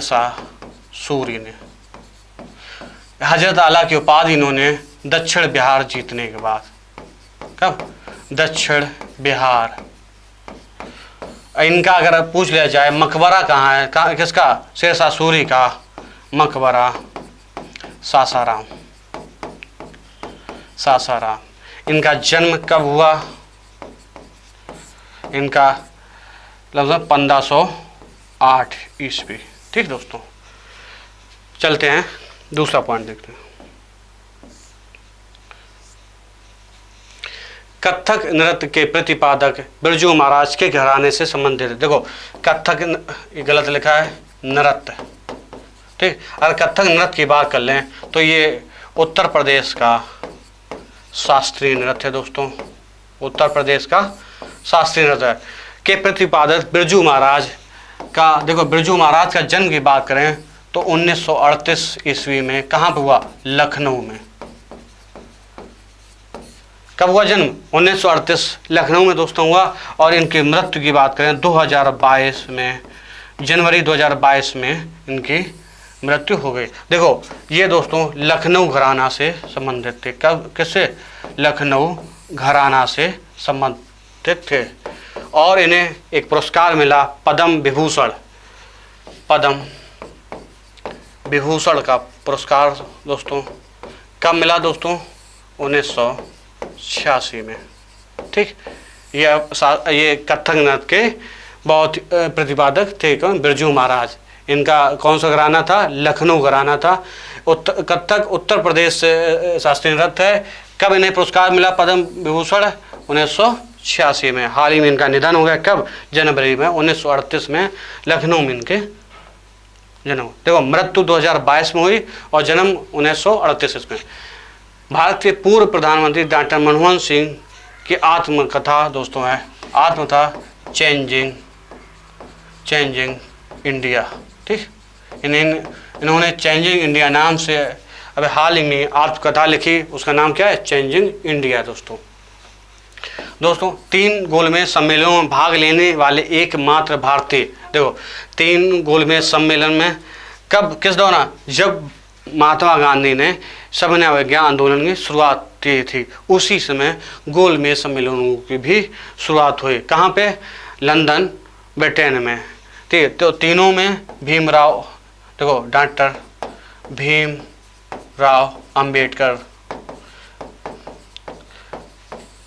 A: शाह सूरी ने हजरत आला की उपाधि इन्होंने दक्षिण बिहार जीतने के बाद। कब? दक्षिण बिहार। इनका अगर पूछ लिया जाए मकबरा कहाँ है, किसका? शेर शाह सूरी का मकबरा सासाराम। इनका जन्म कब हुआ? इनका लगभग 1508 ईस्वी। ठीक दोस्तों, चलते हैं दूसरा पॉइंट देखते हैं। कथक नृत्य के प्रतिपादक बिरजू महाराज के घराने से संबंधित है। देखो कथक, ये गलत लिखा है, नृत्य। ठीक, अगर कथक नृत्य की बात कर लें तो ये उत्तर प्रदेश का शास्त्रीय नृत्य है। दोस्तों उत्तर प्रदेश का शास्त्रीय नृत्य के प्रतिपादक बिरजू महाराज का, देखो बिरजू महाराज का जन्म की बात करें तो 1938 ईस्वी में कहाँ पर हुआ? लखनऊ में। कब हुआ जन्म? 1938 लखनऊ में दोस्तों हुआ। और इनकी मृत्यु की बात करें 2022 में, जनवरी 2022 में इनकी मृत्यु हो गई। देखो ये दोस्तों लखनऊ घराना से संबंधित थे। कब? किससे? लखनऊ घराना से संबंधित थे। और इन्हें एक पुरस्कार मिला, पद्म विभूषण विभूषण का पुरस्कार दोस्तों कब मिला दोस्तों? 1986 में। ठीक, ये कथक नृत्य के बहुत प्रतिपादक थे कौन? बिरजू महाराज। इनका कौन सा घराना था? लखनऊ घराना था। कथक उत्तर प्रदेश शास्त्रीय नृत्य है। कब इन्हें पुरस्कार मिला पद्म विभूषण? 1986 में। हाल ही में इनका निधन हो गया। कब? जनवरी में 1938 में लखनऊ में इनके जन्म। देखो, मृत्यु 2022 में हुई और जन्म 1938 में। भारत के पूर्व प्रधानमंत्री डॉक्टर मनमोहन सिंह की आत्मकथा दोस्तों है, आत्मकथा चेंजिंग इंडिया। ठीक, इन्होंने चेंजिंग इंडिया नाम से अभी हाल ही में आत्मकथा लिखी, उसका नाम क्या है? Changing India. दोस्तों 3 गोलमेज सम्मेलनों में भाग लेने वाले एकमात्र भारतीय। देखो, 3 गोलमेज सम्मेलन में कब, किस दौरान? जब महात्मा गांधी ने सविनय अवज्ञा आंदोलन की शुरुआत की थी, उसी समय गोलमेज सम्मेलनों की भी शुरुआत हुई। कहाँ पे? लंदन, ब्रिटेन में। ठीक, तो तीनों में भीमराव, देखो डॉक्टर भीमराव अंबेडकर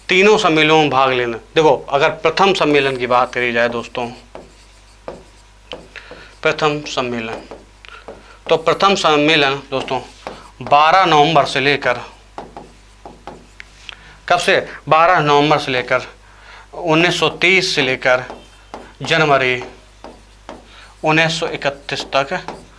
A: तीनों सम्मेलनों में भाग लेना। देखो, अगर प्रथम सम्मेलन की बात करी जाए दोस्तों, प्रथम सम्मेलन, तो प्रथम सम्मेलन दोस्तों 12 नवंबर से लेकर, कब से? 12 नवंबर से लेकर 1930 से लेकर जनवरी 1931 तक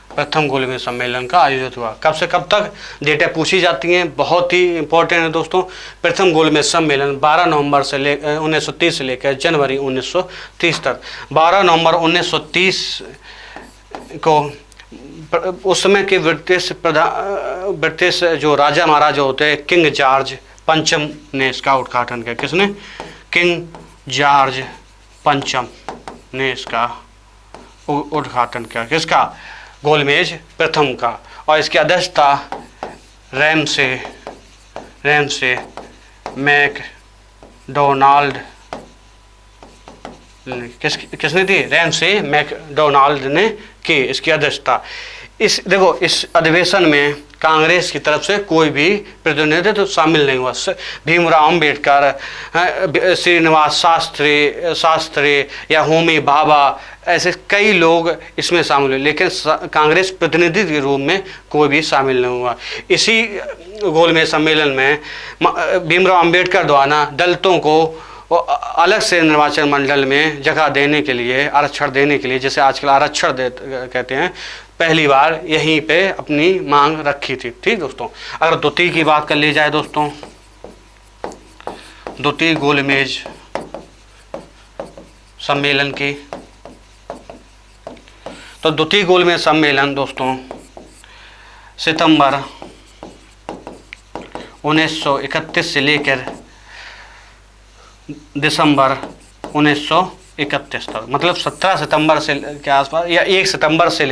A: प्रथम गोलमेज सम्मेलन का आयोजित हुआ। कब से कब तक? डेटा पूछी जाती हैं, बहुत ही इंपॉर्टेंट है दोस्तों। प्रथम गोलमेज सम्मेलन 12 नवंबर से 1930 से लेकर जनवरी 1930 तक। 12 नवंबर 1930 को उस समय के ब्रिटिश जो राजा महाराजा होते हैं, किंग जॉर्ज पंचम ने इसका उद्घाटन किया। किसने? किंग जॉर्ज पंचम ने इसका उद्घाटन किया। किसका? गोलमेज प्रथम का। और इसके अध्यक्ष था रैमसे मैकडोनाल्ड। किसने थी? रैमसे मैकडोनाल्ड ने की इसकी अध्यक्षता। देखो, इस अधिवेशन में कांग्रेस की तरफ से कोई भी प्रतिनिधित्व तो शामिल नहीं हुआ। भीमराव अंबेडकर, श्रीनिवास शास्त्री या होमी भाभा, ऐसे कई लोग इसमें शामिल हुए, लेकिन कांग्रेस प्रतिनिधि के रूप में कोई भी शामिल नहीं हुआ। इसी गोलमेज सम्मेलन में भीमराव अंबेडकर द्वारा दलितों को अलग से निर्वाचन मंडल में जगह देने के लिए, आरक्षण देने के लिए, जैसे आजकल आरक्षण कहते हैं, पहली बार यहीं पे अपनी मांग रखी थी। ठीक दोस्तों, अगर द्वितीय की बात कर ली जाए दोस्तों, द्वितीय गोलमेज सम्मेलन की, तो द्वितीय गोलमेज सम्मेलन दोस्तों सितंबर 1931 से लेकर दिसंबर 1931 तक, मतलब 17 सितंबर से के आसपास या 1 सितंबर से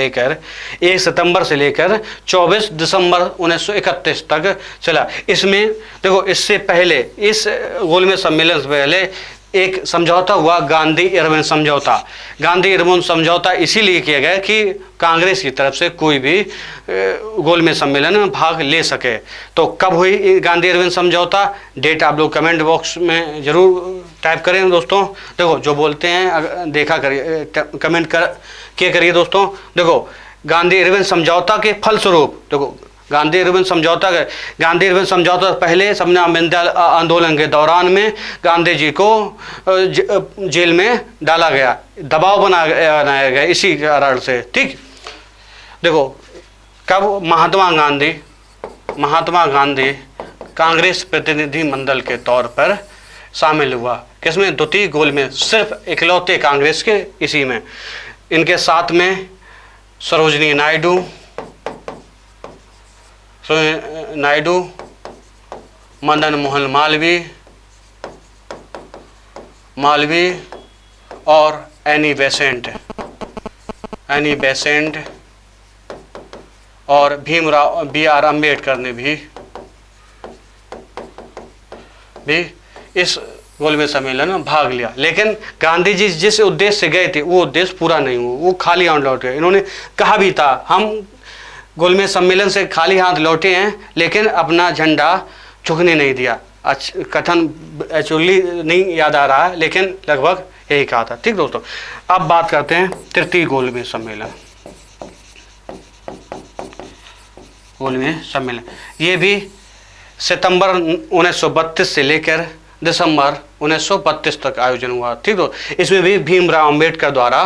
A: लेकर 24 दिसंबर 1931 तक चला। इसमें देखो, इससे पहले, इस गोलमेज सम्मेलन से पहले एक समझौता हुआ, गांधी इरविन समझौता। गांधी इरविन समझौता इसीलिए किया गया कि कांग्रेस की तरफ से कोई भी गोलमेज सम्मेलन में भाग ले सके। तो कब हुई गांधी इरविन समझौता? डेट आप लोग कमेंट बॉक्स में जरूर टाइप करें दोस्तों। देखो, जो बोलते हैं देखा करिए, कमेंट किया करिए दोस्तों। देखो, गांधी इरविन समझौता के फलस्वरूप, देखो गांधी इरविन समझौता पहले सबने आंदोलन के दौरान में गांधी जी को जेल में डाला गया, दबाव बनाया गया इसी कारण से। ठीक, देखो कब महात्मा गांधी कांग्रेस प्रतिनिधि मंडल के तौर पर शामिल हुआ। किसमें? द्वितीय गोल में, सिर्फ इकलौते कांग्रेस के इसी में। इनके साथ में सरोजनी नायडू, मदन मोहन मालवीय और एनी बेसेंट और भीमराव B.R. अम्बेडकर ने भी इस गोलमेज सम्मेलन में भाग लिया। लेकिन गांधी जी जिस उद्देश्य से गए थे वो उद्देश्य पूरा नहीं हुआ, वो खाली आउट लौट गए। इन्होंने कहा भी था, हम गोलमेज सम्मेलन से खाली हाथ लौटे हैं, लेकिन अपना झंडा झुकने नहीं दिया। कथन एक्चुअली नहीं याद आ रहा है, लेकिन लगभग यही कहा था। ठीक दोस्तों, अब बात करते हैं तृतीय गोलमेज सम्मेलन। गोलमेज सम्मेलन ये भी सितंबर 1932 से लेकर दिसंबर 1932 तक आयोजन हुआ। ठीक तो इसमें भी भीमराव अंबेडकर द्वारा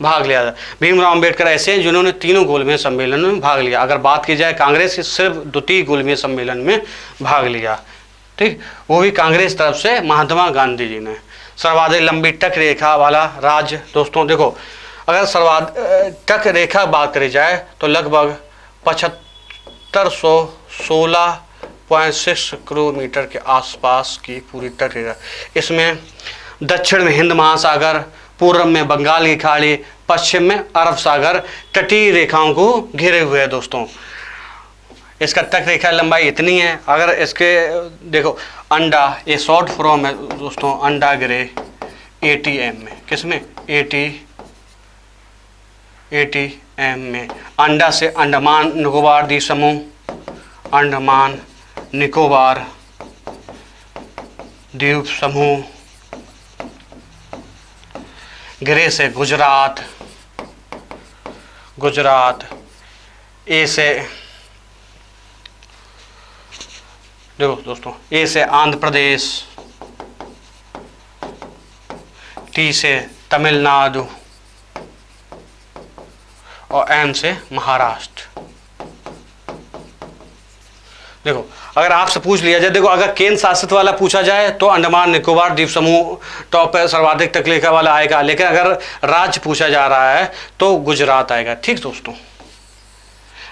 A: भाग लिया था। भीमराव अंबेडकर ऐसे हैं जिन्होंने तीनों गोलमेज सम्मेलन में भाग लिया। अगर बात की जाए कांग्रेस की, सिर्फ द्वितीय गोलमेज सम्मेलन में भाग लिया। ठीक, वो भी कांग्रेस तरफ से महात्मा गांधी जी ने। सर्वाधिक लंबी तक रेखा वाला राज्य दोस्तों देखो, अगर सर्वाधिक तक रेखा बात करी जाए तो लगभग 7516.6 किलोमीटर के आसपास की पूरी तट रेखा। इसमें दक्षिण में हिंद महासागर, पूर्व में बंगाल की खाड़ी, पश्चिम में अरब सागर तटीय रेखाओं को घेरे हुए है दोस्तों। इसका तट रेखा लंबाई इतनी है। अगर इसके देखो अंडा, ये शॉर्ट फॉर्म है दोस्तों, अंडा गिरे ATM में, किसमें ATM में। अंडा से अंडमान निकोबार द्वीप समूह, अंडमान निकोबार द्वीप समूह। गिरे से गुजरात, ए से देखो दोस्तों, ए से आंध्र प्रदेश, टी से तमिलनाडु और एम से महाराष्ट्र। देखो अगर आपसे पूछ लिया जाए, देखो अगर केंद्र शासित वाला पूछा जाए तो अंडमान निकोबार द्वीप समूह टॉप पे सर्वाधिक तक रेखा वाला आएगा, लेकिन अगर राज्य पूछा जा रहा है तो गुजरात आएगा। ठीक दोस्तों,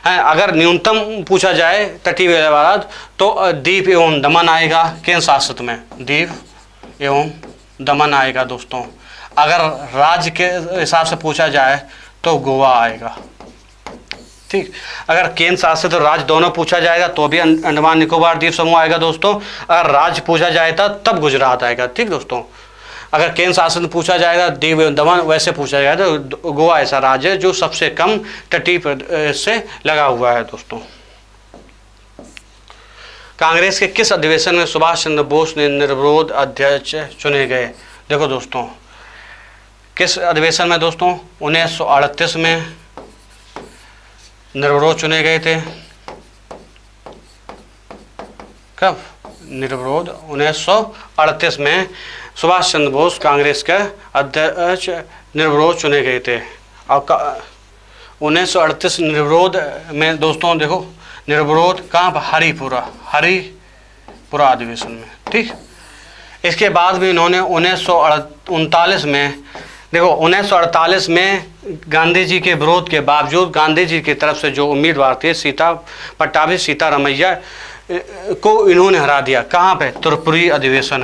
A: अगर न्यूनतम पूछा जाए तटीय वाला तो दीप एवं दमन आएगा केंद्र शासित में, दीप एवं दमन आएगा दोस्तों। अगर राज्य के हिसाब से पूछा जाए तो गोवा आएगा। ठीक, अगर केंद्र शासित और राज्य दोनों पूछा जाएगा तो भी अंडमान निकोबार द्वीप समूह आएगा दोस्तों। अगर राज्य पूछा जाएगा तब गुजरात आएगा। ठीक दोस्तों, अगर केंद्र शासन पूछा जाएगा दीव एवं दमन, वैसे पूछा जाएगा तो गोवा ऐसा राज्य है जो सबसे कम तटीय से लगा हुआ है दोस्तों। कांग्रेस के किस अधिवेशन में सुभाष चंद्र बोस ने निर्विरोध अध्यक्ष चुने गए? देखो दोस्तों, किस अधिवेशन में दोस्तों? 1938 में निर्विरोध चुने गए थे। कब? निर्विरोध 1938 में सुभाष चंद्र बोस कांग्रेस के अध्यक्ष निर्विरोध चुने गए थे। और 1938 निर्विरोध में दोस्तों देखो, निर्विरोध कहाँ पर? हरिपुरा अधिवेशन में। ठीक, इसके बाद भी इन्होंने 1939 में देखो 1948 में गांधी जी के विरोध के बावजूद गांधी जी की तरफ से जो उम्मीदवार थे पट्टाभी सीतारामैया को इन्होंने हरा दिया। कहाँ पे? त्रिपुरी अधिवेशन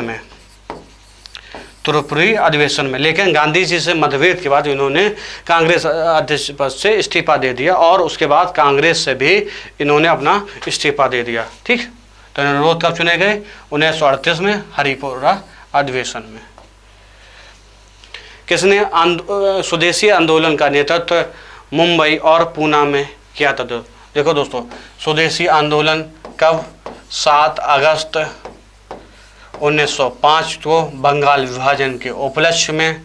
A: में। लेकिन गांधी जी से मतभेद के बाद इन्होंने कांग्रेस अध्यक्ष पद से इस्तीफा दे दिया और उसके बाद कांग्रेस से भी इन्होंने अपना इस्तीफा दे दिया। ठीक, तो निर्विरोध कब चुने गए? 1938 में हरिपुरा अधिवेशन में। किसने स्वदेशी आंदोलन का नेतृत्व मुंबई और पूना में किया था? देखो दोस्तों, स्वदेशी आंदोलन कब? 7 अगस्त 1905 को बंगाल विभाजन के उपलक्ष्य में।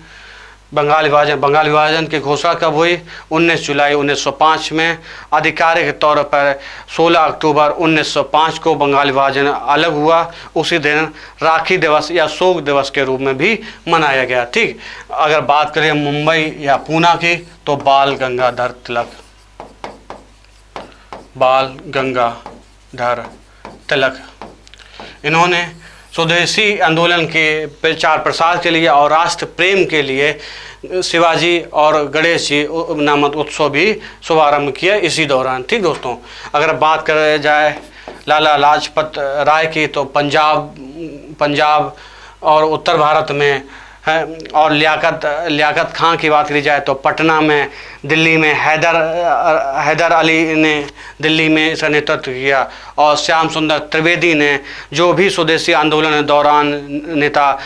A: बंगाल विभाजन की घोषणा कब हुई? 19 जुलाई 1905 में। आधिकारिक तौर पर 16 अक्टूबर 1905 को बंगाल विभाजन अलग हुआ। उसी दिन राखी दिवस या शोक दिवस के रूप में भी मनाया गया। ठीक, अगर बात करें मुंबई या पूना की तो बाल गंगाधर तिलक इन्होंने स्वदेशी आंदोलन के प्रचार प्रसार के लिए और राष्ट्र प्रेम के लिए शिवाजी और गणेश जी नामक उत्सव भी शुभारंभ किया इसी दौरान। ठीक दोस्तों, अगर बात करें जाए लाला लाजपत राय की तो पंजाब और उत्तर भारत में है। और लियाकत खां की बात करी जाए तो पटना में, दिल्ली में हैदर अली ने दिल्ली में इसका नेतृत्व किया, और श्याम सुंदर त्रिवेदी ने, जो भी स्वदेशी आंदोलन के दौरान नेता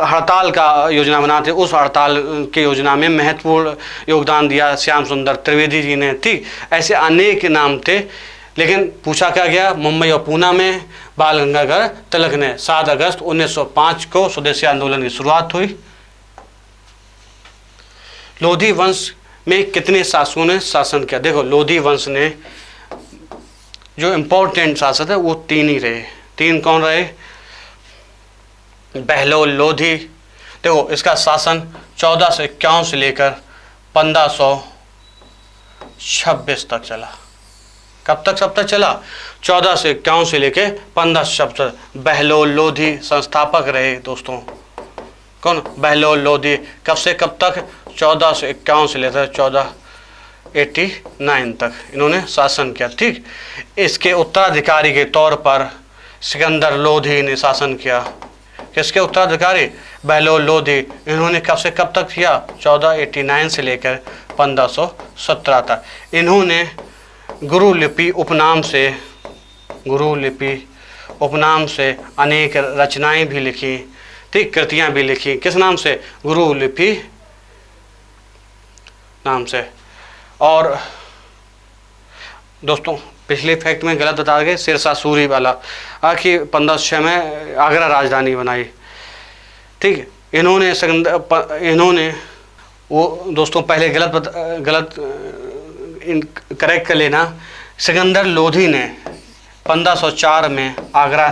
A: हड़ताल का योजना बनाते, उस हड़ताल की योजना में महत्वपूर्ण योगदान दिया श्याम सुंदर त्रिवेदी जी ने। ठीक, ऐसे अनेक नाम थे, लेकिन पूछा क्या गया, मुंबई और पूना में बाल गंगाधर तिलक ने 7 अगस्त 1905 को स्वदेशी आंदोलन की शुरुआत हुई। लोधी वंश में कितने शासकों ने शासन किया? देखो, लोधी वंश ने जो इम्पोर्टेंट शासक है वो 3 ही रहे। 3 कौन रहे? बहलोल लोधी। देखो, इसका शासन 1451 से लेकर 1526 तक चला। कब तक चला? 1451 से लेके 1526 बहलोल लोधी संस्थापक रहे दोस्तों। कौन? बहलोल लोधी। कब से कब तक? 1451 से लेकर 1489 तक इन्होंने शासन किया। ठीक, इसके उत्तराधिकारी के तौर पर सिकंदर लोधी ने शासन किया। किसके उत्तराधिकारी? बहलोल लोधी। इन्होंने कब से कब तक किया? 1489 से लेकर 1517 तक। इन्होंने गुरुलिपि उपनाम से अनेक रचनाएं भी लिखी, ठीक, कृतियां भी लिखी। किस नाम से? गुरुलिपि नाम से। और दोस्तों, पिछले फैक्ट में गलत बता गए, शेरशाह सूरी वाला, कि 1506 में आगरा राजधानी बनाई। ठीक, इन्होंने वो दोस्तों पहले गलत करेक्ट कर लेना। सिकंदर लोधी ने 1504 में आगरा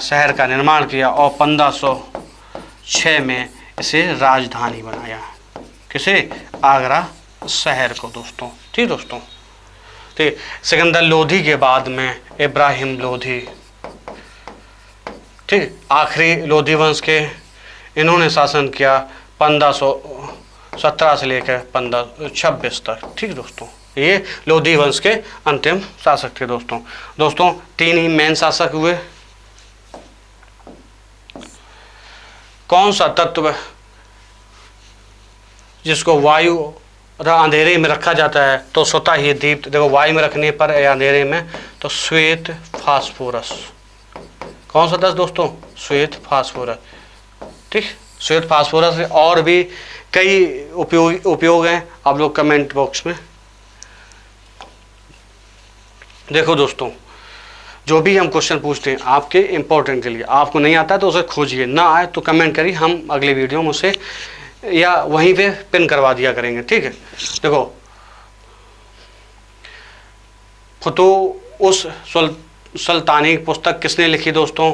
A: शहर का निर्माण किया और 1506 में इसे राजधानी बनाया। किसे? आगरा शहर को दोस्तों। ठीक दोस्तों, ठीक। सिकंदर लोधी के बाद में इब्राहिम लोधी, ठीक, आखिरी लोधी वंश के, इन्होंने शासन किया 1517 से लेकर 1526 तक। ठीक दोस्तों, ये लोधी वंश के अंतिम शासक थे दोस्तों। 3 ही मेन शासक हुए। कौन सा तत्व जिसको वायु अंधेरे में रखा जाता है तो स्वतः ही दीप्त, देखो वायु में रखने पर या अंधेरे में, तो श्वेत फास्फोरस। कौन सा तत्व दोस्तों? श्वेत फास्फोरस। ठीक, श्वेत फास्फोरस से और भी कई उपयोग हैं, आप लोग कमेंट बॉक्स में देखो दोस्तों। जो भी हम क्वेश्चन पूछते हैं आपके इम्पोर्टेंट के लिए, आपको नहीं आता है तो उसे खोजिए, ना आए तो कमेंट करिए, हम अगले वीडियो में उसे या वहीं पे पिन करवा दिया करेंगे। ठीक है, देखो, फुतूह सुल्तानी पुस्तक किसने लिखी दोस्तों?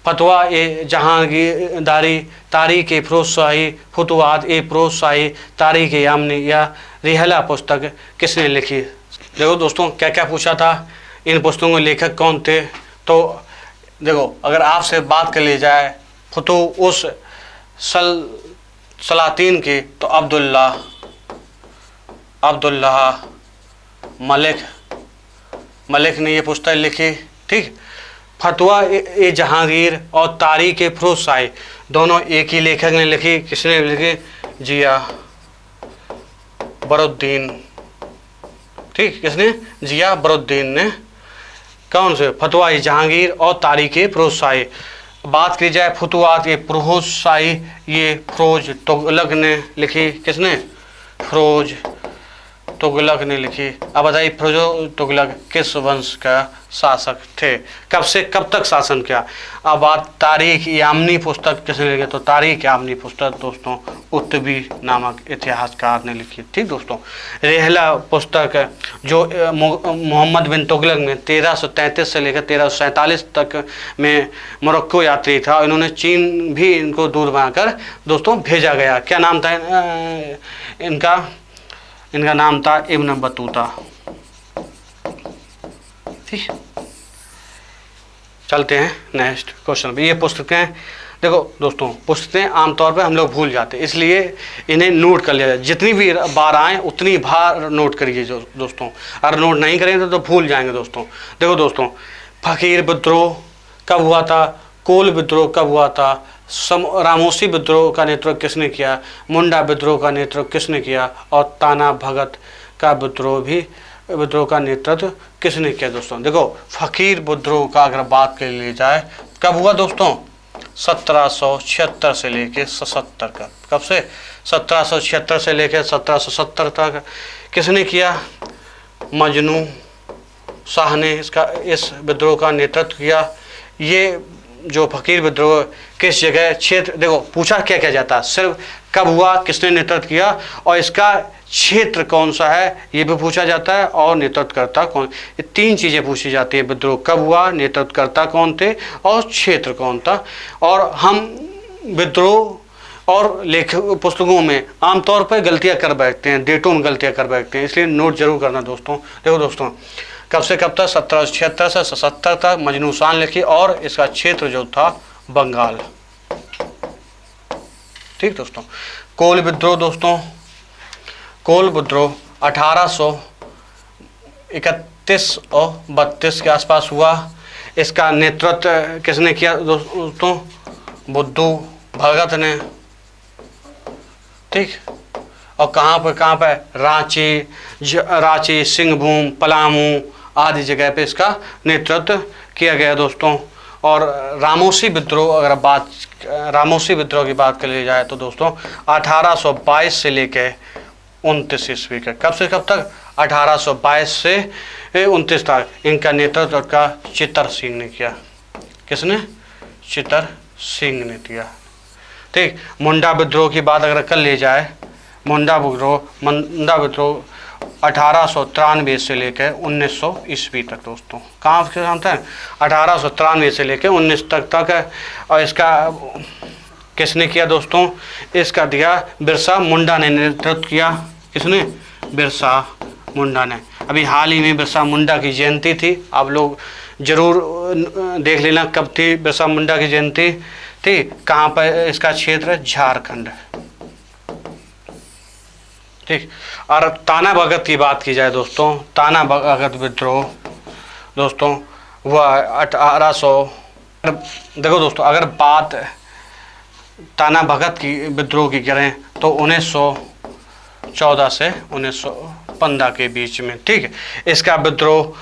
A: फतवा ए जहांगीरदारी, तारीख ए फिरोजशाही, फुतुहात ए फिरोजशाही, तारीख ए यामनी या रिहला पुस्तक किसने लिखी? देखो दोस्तों, क्या क्या पूछा था, इन पुस्तकों के लेखक कौन थे? तो देखो, अगर आपसे बात कर ली जाए फुतूह उस सलातीन की, तो अब्दुल्लाह मलिक ने ये पुस्तक लिखी। ठीक, फतवा ए जहांगीर और तारीख ए फिरोजशाही दोनों एक ही लेखक ने लिखी। किसने लिखी? जिया बरुद्दीन। ठीक, किसने? जिया बरुद्दीन ने। कौन से? फतवा ए जहांगीर और तारीख ए फिरोजशाही। बात की जाए फुतुहात ए फिरोजशाही, ये फिरोज तुगलक ने लिखी। किसने? फिरोज तुगलक ने लिखी। अब बताइए, फिरोज तुगलक किस वंश का शासक थे? कब से कब तक शासन किया? अब बात तारीख यामनी पुस्तक किसने लिखी? तो तारीख यामनी पुस्तक दोस्तों उत्तबी नामक इतिहासकार ने लिखी। ठीक दोस्तों, रेहला पुस्तक जो मोहम्मद बिन तुगलक ने 1333 से लेकर 1347 तक में मोरक्को यात्री था, इन्होंने चीन भी इनको दूध बनाकर दोस्तों भेजा गया। क्या नाम था इनका नाम था इब्न बतूता। ठीक, चलते हैं नेक्स्ट क्वेश्चन पे। ये पुस्तकें देखो दोस्तों, पुस्तकें आमतौर पे हम लोग भूल जाते हैं, इसलिए इन्हें नोट कर लिया जाए। जितनी भी बार आए उतनी बार नोट करिए जो दोस्तों, अगर नोट नहीं करेंगे तो भूल जाएंगे दोस्तों। देखो दोस्तों, फकीर विद्रोह कब हुआ था? कोल विद्रोह कब हुआ था, रामोसी विद्रोह का नेतृत्व किसने किया, मुंडा विद्रोह का नेतृत्व किसने किया, और ताना भगत का विद्रोह का नेतृत्व किसने किया। दोस्तों देखो, फकीर विद्रोह का अगर बात कर ली जाए कब हुआ दोस्तों, 1776 से लेके 77 का। कब से, 1776 से लेके 1770 तक किसने किया, मजनू शाह ने इस विद्रोह का नेतृत्व किया। ये जो फकीर विद्रोह किस जगह, क्षेत्र, देखो पूछा क्या क्या जाता है, सिर्फ कब हुआ, किसने नेतृत्व किया, और इसका क्षेत्र कौन सा है ये भी पूछा जाता है, और नेतृत्वकर्ता कौन। ये 3 चीज़ें पूछी जाती है, विद्रोह कब हुआ, नेतृत्वकर्ता कौन थे, और क्षेत्र कौन था। और हम विद्रोह और लेख पुस्तकों में आमतौर पर गलतियां कर बैठते हैं, डेटों में गलतियां कर बैठते हैं, इसलिए नोट जरूर करना दोस्तों। देखो दोस्तों, कब से कब तक, 1776 से 77 तक मजनू शाह लिखी, और इसका क्षेत्र जो था बंगाल। ठीक दोस्तों। कोल विद्रोह दोस्तों, कोल विद्रोह 1831 और 32 के आसपास हुआ। इसका नेतृत्व किसने किया दोस्तों, बुद्धू भगत ने। ठीक, और कहाँ पर रांची, सिंहभूम, पलामू आदि जगह पे इसका नेतृत्व किया गया दोस्तों। और रामोसी विद्रोह की बात कर ली जाए तो दोस्तों 1822 से लेकर 29 ईस्वी का। कब से कब तक, 1822 से 29 तक इनका नेतृत्व का चित्तर सिंह ने किया। किसने, चित्तर सिंह ने किया। ठीक, मुंडा विद्रोह की बात अगर कर ली जाए, मुंडा विद्रोह 1893 से लेकर 1900 ईस्वी तक दोस्तों। कहाँ से जानते हैं, 1893 से लेकर 19 तक है। और इसका किसने किया दोस्तों, इसका दिया बिरसा मुंडा ने नेतृत्व किया। किसने, बिरसा मुंडा ने। अभी हाल ही में बिरसा मुंडा की जयंती थी, आप लोग जरूर देख लेना कब थी बिरसा मुंडा की जयंती थी। कहाँ पर इसका क्षेत्र, झारखंड। ठीक, और ताना भगत की बात की जाए दोस्तों, ताना भगत विद्रोह दोस्तों हुआ 1800। देखो दोस्तों, अगर बात ताना भगत की विद्रोह की करें तो 1914 से 1915 के बीच में। ठीक है, इसका विद्रोह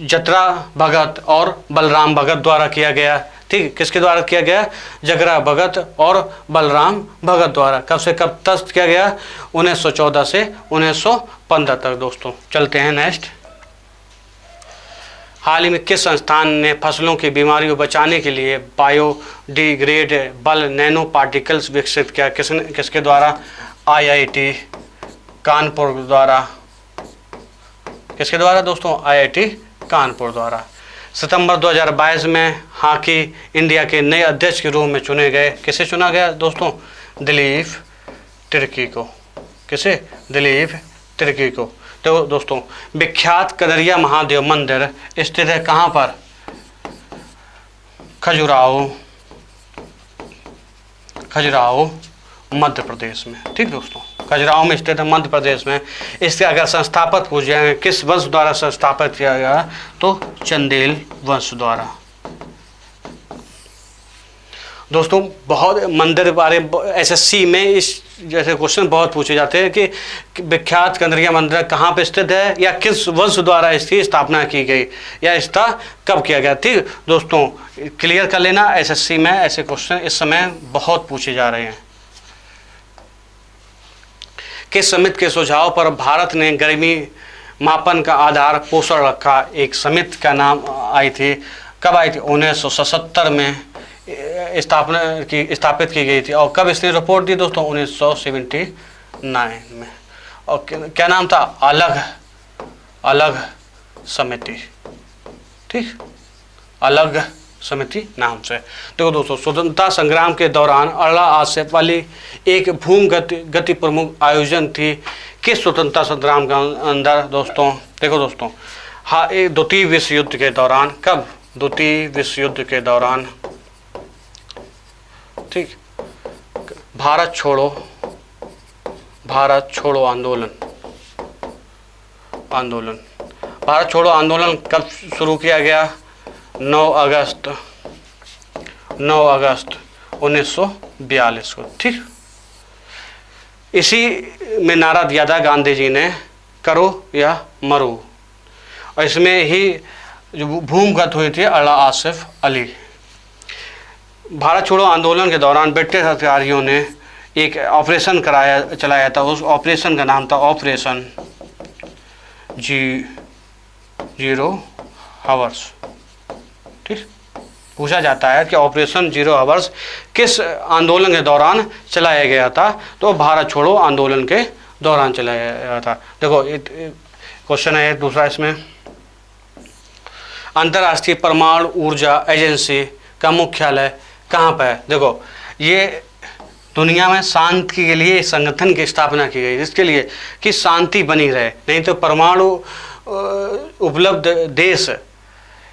A: जतरा भगत और बलराम भगत द्वारा किया गया। ठीक, किसके द्वारा किया गया, जगरा भगत और बलराम भगत द्वारा। कब से कब तक किया गया, 1914 से 1915 तक दोस्तों। चलते हैं नेक्स्ट। हाल ही में किस संस्थान ने फसलों की बीमारियों बचाने के लिए बायोडिग्रेडेबल नैनो पार्टिकल्स विकसित किया। किसके द्वारा, IIT कानपुर द्वारा। किसके द्वारा दोस्तों, IIT कानपुर द्वारा। सितंबर 2022 में हॉकी इंडिया के नए अध्यक्ष के रूप में चुने गए। किसे चुना गया दोस्तों, दिलीप तिर्की को। किसे, दिलीप तिर्की को। तो दोस्तों, विख्यात कदरिया महादेव मंदिर स्थित है कहाँ पर, खजुराहो मध्य प्रदेश में। ठीक दोस्तों, खजुराहो में स्थित है मध्य प्रदेश में। इसके अगर संस्थापक पूछ जाएंगे किस वंश द्वारा संस्थापित किया गया, तो चंदेल वंश द्वारा। दोस्तों, बहुत मंदिर बारे SSC में इस जैसे क्वेश्चन बहुत पूछे जाते हैं कि विख्यात कदरिया मंदिर कहाँ पे स्थित है, या किस वंश द्वारा इसकी स्थापना की गई, या इसका कब किया गया। ठीक दोस्तों, क्लियर कर लेना, SSC में ऐसे क्वेश्चन इस समय बहुत पूछे जा रहे हैं। किस समिति के सुझाव पर भारत ने गर्मी मापन का आधार पोषण रखा। एक समिति का नाम आई थी, कब आई थी, 1977 में स्थापित की गई थी। और कब इसने रिपोर्ट दी दोस्तों, 1979 में। और क्या नाम था, अलग समिति। ठीक, अलग समिति नाम से। देखो दोस्तों, स्वतंत्रता संग्राम के दौरान अड़ला आज से वाली एक गति प्रमुख आयोजन थी। किस स्वतंत्रता संग्राम के अंदर दोस्तों, देखो दोस्तों, हाँ, द्वितीय विश्व युद्ध के दौरान। कब, द्वितीय विश्व युद्ध के दौरान। ठीक, भारत छोड़ो आंदोलन कब शुरू किया गया, 9 अगस्त 9 अगस्त 1942 को। ठीक, इसी में नारा दिया था गांधी जी ने, करो या मरो, और इसमें ही जो भूमिगत हुई थी अला आसिफ अली। भारत छोड़ो आंदोलन के दौरान ब्रिटिश अधिकारियों ने एक ऑपरेशन चलाया था। उस ऑपरेशन का नाम था ऑपरेशन जीरो हावर्स। ठीक, पूछा जाता है कि ऑपरेशन जीरो हावर्स किस आंदोलन के दौरान चलाया गया था, तो भारत छोड़ो आंदोलन के दौरान चलाया गया था। देखो क्वेश्चन है दूसरा इसमें, अंतर्राष्ट्रीय परमाणु ऊर्जा एजेंसी का मुख्यालय कहाँ पर है? देखो, ये दुनिया में शांति के लिए संगठन की स्थापना की गई, जिसके लिए कि शांति बनी रहे, नहीं तो परमाणु उपलब्ध देश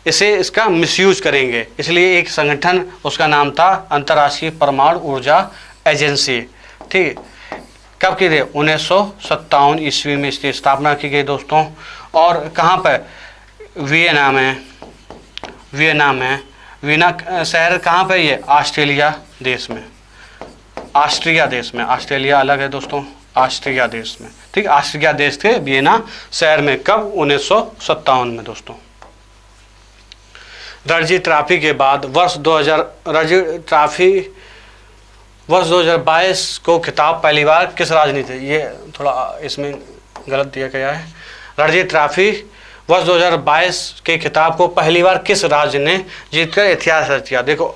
A: इसका मिसयूज करेंगे। इसलिए एक संगठन, उसका नाम था अंतर्राष्ट्रीय परमाणु ऊर्जा एजेंसी। ठीक, कब की थी? 1957 ईस्वी में इसकी स्थापना की गई दोस्तों। और कहाँ पर? वियना में। वियना शहर कहाँ पर? ये ऑस्ट्रेलिया देश में, ऑस्ट्रिया देश में। ऑस्ट्रेलिया अलग है दोस्तों, ऑस्ट्रिया देश में। ठीक, ऑस्ट्रिया देश के वियना शहर में। कब? 1957 में दोस्तों। रणजी ट्रॉफी के बाद वर्ष 2022 को खिताब पहली बार किस राज्य ने थे? ये थोड़ा इसमें गलत दिया गया है। रणजी ट्रॉफी वर्ष 2022 के खिताब को पहली बार किस राज्य ने जीतकर इतिहास रच किया? देखो,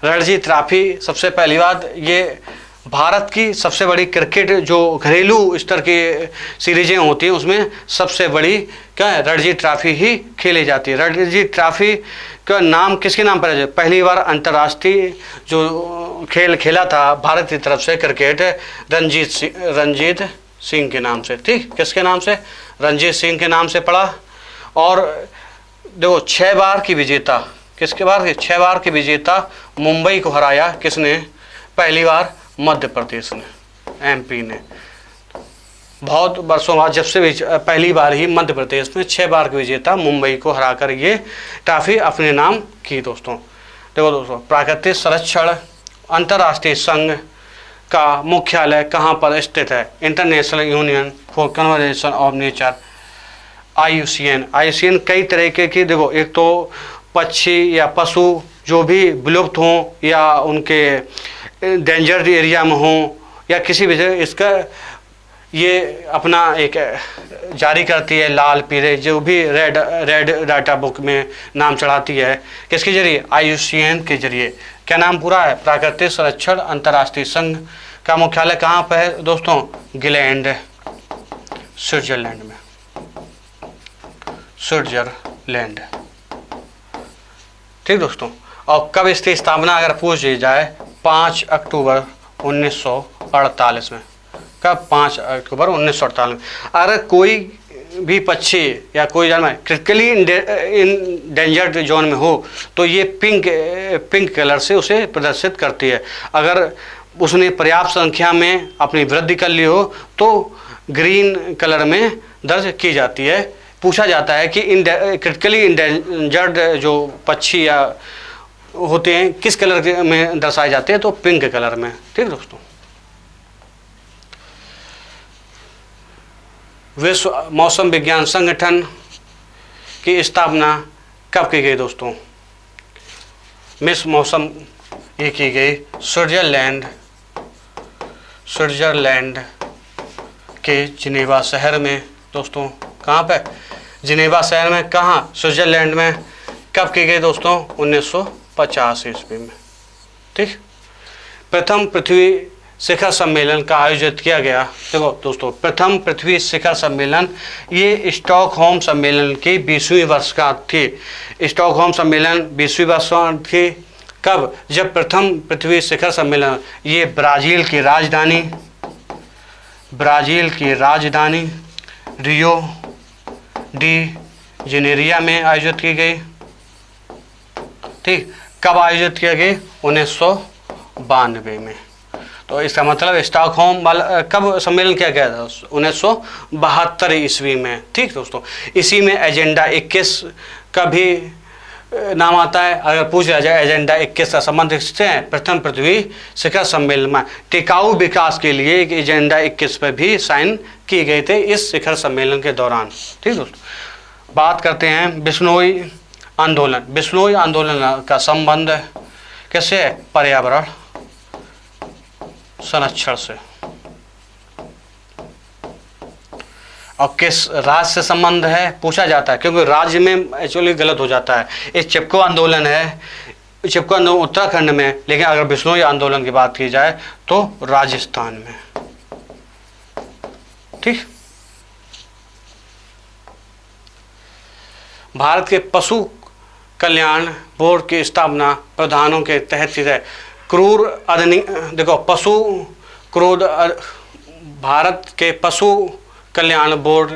A: रणजी ट्रॉफी सबसे पहली बार ये भारत की सबसे बड़ी क्रिकेट जो घरेलू स्तर की सीरीजें होती हैं उसमें सबसे बड़ी क्या है? रणजी ट्रॉफी ही खेली जाती है। रणजी ट्रॉफी का नाम किसके नाम पर है? पहली बार अंतर्राष्ट्रीय जो खेल खेला था भारत की तरफ से क्रिकेट, रंजीत सिंह के नाम से। ठीक, किसके नाम से? रंजीत सिंह के नाम से पड़ा। और देखो, 6 बार की विजेता, किसके बार? 6 बार की विजेता मुंबई को हराया किसने? पहली बार मध्य प्रदेश ने, एमपी ने। बहुत वर्षों बाद जब से पहली बार ही मध्य प्रदेश में 6 बार की विजेता मुंबई को हराकर ये ट्रॉफी अपने नाम की दोस्तों। देखो दोस्तों, प्राकृतिक संरक्षण अंतर्राष्ट्रीय संघ का मुख्यालय कहाँ पर स्थित है? International union for conservation of nature, IUCN कई तरीके की, देखो, एक तो पक्षी या पशु जो भी विलुप्त हों या उनके डेंजर्ड एरिया में हों या किसी भी जगह, इसका ये अपना एक जारी करती है, लाल पीले जो भी रेड डाटा बुक में नाम चढ़ाती है। किसके जरिए? IUCN के जरिए। क्या नाम पूरा है? प्राकृतिक संरक्षण अंतर्राष्ट्रीय संघ का मुख्यालय कहाँ पर है दोस्तों? ग्लैंड, स्विट्जरलैंड में। स्विट्जरलैंड। ठीक दोस्तों, और कब इसकी स्थापना अगर पूछ ली जाए? 5 अक्टूबर 1948 में। कब? 5 अक्टूबर 1948 में। अगर कोई भी पक्षी या कोई जानवर क्रिटिकली इंडेंजर्ड जोन में हो तो ये पिंक कलर से उसे प्रदर्शित करती है। अगर उसने पर्याप्त संख्या में अपनी वृद्धि कर ली हो तो ग्रीन कलर में दर्ज की जाती है। पूछा जाता है कि क्रिटिकली इंडेंजर्ड जो पक्षी या होते हैं किस कलर में दर्शाए जाते हैं? तो पिंक कलर में। ठीक दोस्तों, विश्व मौसम विज्ञान संगठन की स्थापना कब की गई दोस्तों? विश्व मौसम ये की गई स्विट्जरलैंड के जिनेवा शहर में दोस्तों। कहाँ पे? जिनेवा शहर में। कहाँ? स्विट्जरलैंड में। कब की गई दोस्तों? 1950 ईस्वी में। ठीक, प्रथम पृथ्वी शिखर सम्मेलन का आयोजित किया गया। देखो दोस्तों, प्रथम पृथ्वी शिखर सम्मेलन ये स्टॉकहोम सम्मेलन की 20वीं वर्षगांठ थी। स्टॉकहोम सम्मेलन 20वीं वर्षगांठ थी। कब? जब प्रथम पृथ्वी शिखर सम्मेलन ये ब्राज़ील की राजधानी रियो डी जेनेरिया में आयोजित की गई। ठीक, कब आयोजित किया गया? 1992 में। तो इसका मतलब स्टॉकहोम वाला कब सम्मेलन किया गया था? 1972 ईस्वी में। ठीक दोस्तों, इसी में एजेंडा 21 का भी नाम आता है। अगर पूछ लिया जाए एजेंडा 21 का संबंध किससे है, प्रथम पृथ्वी शिखर सम्मेलन में टिकाऊ विकास के लिए एक एजेंडा 21 पर भी साइन किए गए थे इस शिखर सम्मेलन के दौरान। ठीक दोस्तों, बात करते हैं बिश्नोई आंदोलन। बिश्नोई आंदोलन का संबंध कैसे है, पर्यावरण संरक्षण से। और किस राज्य से संबंध है पूछा जाता है, क्योंकि राज्य में एक्चुअली गलत हो जाता है। एक चिपको आंदोलन है, चिपको आंदोलन उत्तराखंड में, लेकिन अगर बिश्नोई आंदोलन की बात की जाए तो राजस्थान में। ठीक, भारत के पशु कल्याण बोर्ड की स्थापना प्रावधानों के तहत है। क्रूर अधिनियम, देखो पशु क्रूर, भारत के पशु कल्याण बोर्ड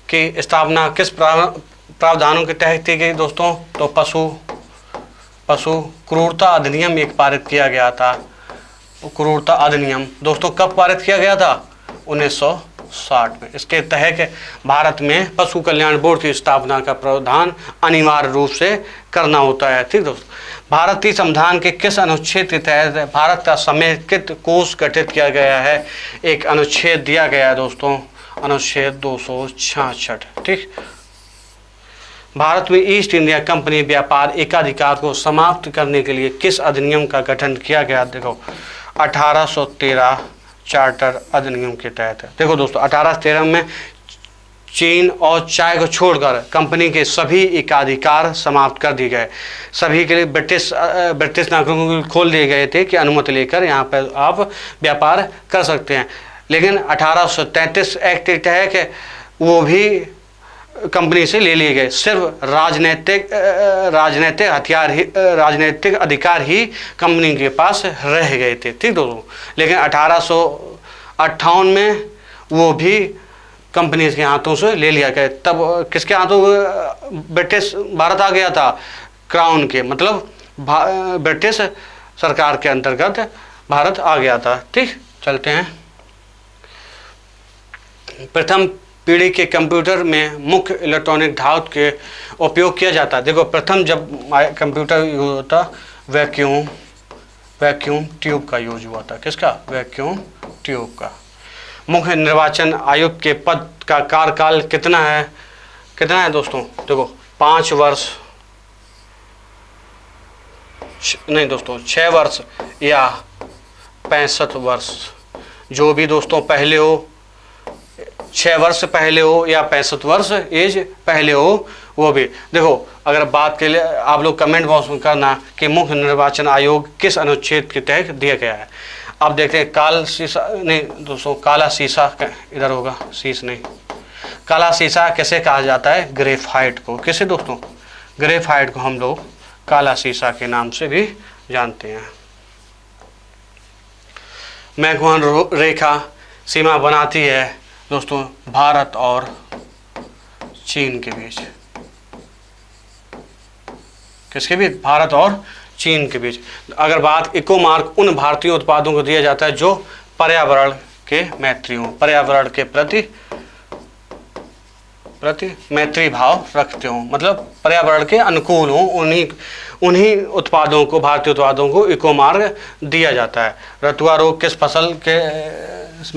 A: की स्थापना किस प्रावधानों के तहत की गई दोस्तों, तो पशु क्रूरता अधिनियम एक पारित किया गया था। क्रूरता अधिनियम दोस्तों कब पारित किया गया था, 1960 में। इसके तहत भारत में पशु कल्याण बोर्ड की स्थापना का प्रावधान अनिवार्य रूप से करना होता है। ठीक दोस्तों, भारतीय संविधान के किस अनुच्छेद के तहत भारत का समेकित कोष गठित किया गया है, एक अनुच्छेद दिया गया है दोस्तों, अनुच्छेद 266। ठीक, भारत में ईस्ट इंडिया कंपनी व्यापार एकाधिकार को समाप्त करने के लिए किस अधिनियम का गठन किया गया, देखो 1813 चार्टर अधिनियम के तहत है। देखो दोस्तों 1813 में चीन और चाय को छोड़कर कंपनी के सभी एकाधिकार समाप्त कर दिए गए। सभी के लिए ब्रिटिश नागरिकों को खोल दिए गए थे कि अनुमति लेकर यहाँ पर आप व्यापार कर सकते हैं। लेकिन 1833 एक्ट है कि वो भी कंपनी से ले लिए गए। सिर्फ राजनीतिक अधिकार ही कंपनी के पास रह गए थे। ठीक दोस्तों, लेकिन 1858 में वो भी कंपनी के हाथों से ले लिया गया। तब किसके हाथों, ब्रिटिश भारत आ गया था, क्राउन के, मतलब ब्रिटिश सरकार के अंतर्गत भारत आ गया था। ठीक, चलते हैं। प्रथम पीढ़ी के कंप्यूटर में मुख्य इलेक्ट्रॉनिक धातु के उपयोग किया जाता है। देखो प्रथम जब कंप्यूटर यूज होता, वैक्यूम ट्यूब का यूज हुआ था। किसका, वैक्यूम ट्यूब का। मुख्य निर्वाचन आयुक्त के पद का कार्यकाल कितना है दोस्तों, देखो 5 वर्ष, नहीं दोस्तों 6 वर्ष या 65 वर्ष, जो भी दोस्तों पहले हो, 6 वर्ष पहले हो या 65 वर्ष एज पहले हो, वो भी। देखो अगर बात के लिए आप लोग कमेंट बॉक्स में करना कि मुख्य निर्वाचन आयोग किस अनुच्छेद के तहत दिया गया है। आप देखते हैं काला शीशा इधर होगा, शीश नहीं, काला शीशा कैसे कहा जाता है, ग्रेफाइट को। किसे दोस्तों, ग्रेफाइट को हम लोग काला शीशा के नाम से भी जानते हैं। मैकमोहन रेखा सीमा बनाती है दोस्तों भारत और चीन के बीच। किसके बीच, भारत और चीन के बीच। अगर बात इको मार्क उन भारतीय उत्पादों को दिया जाता है जो पर्यावरण के मैत्री हों, पर्यावरण के प्रति मैत्री भाव रखते हों, मतलब पर्यावरण के अनुकूल हों, उन्हीं उत्पादों को, भारतीय उत्पादों को इको मार्क दिया जाता है। रतुआ रोग किस फसल के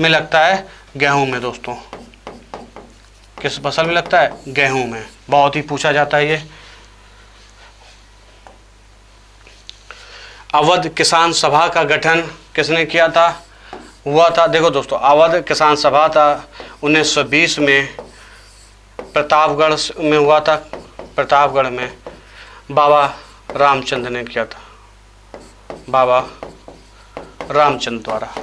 A: में लगता है, गेहूं में दोस्तों। किस फसल में लगता है, गेहूं में। बहुत ही पूछा जाता है ये। अवध किसान सभा का गठन किसने किया था, हुआ था, देखो दोस्तों अवध किसान सभा था 1920 में प्रतापगढ़ में हुआ था। प्रतापगढ़ में बाबा रामचंद्र ने किया था, बाबा रामचंद्र द्वारा।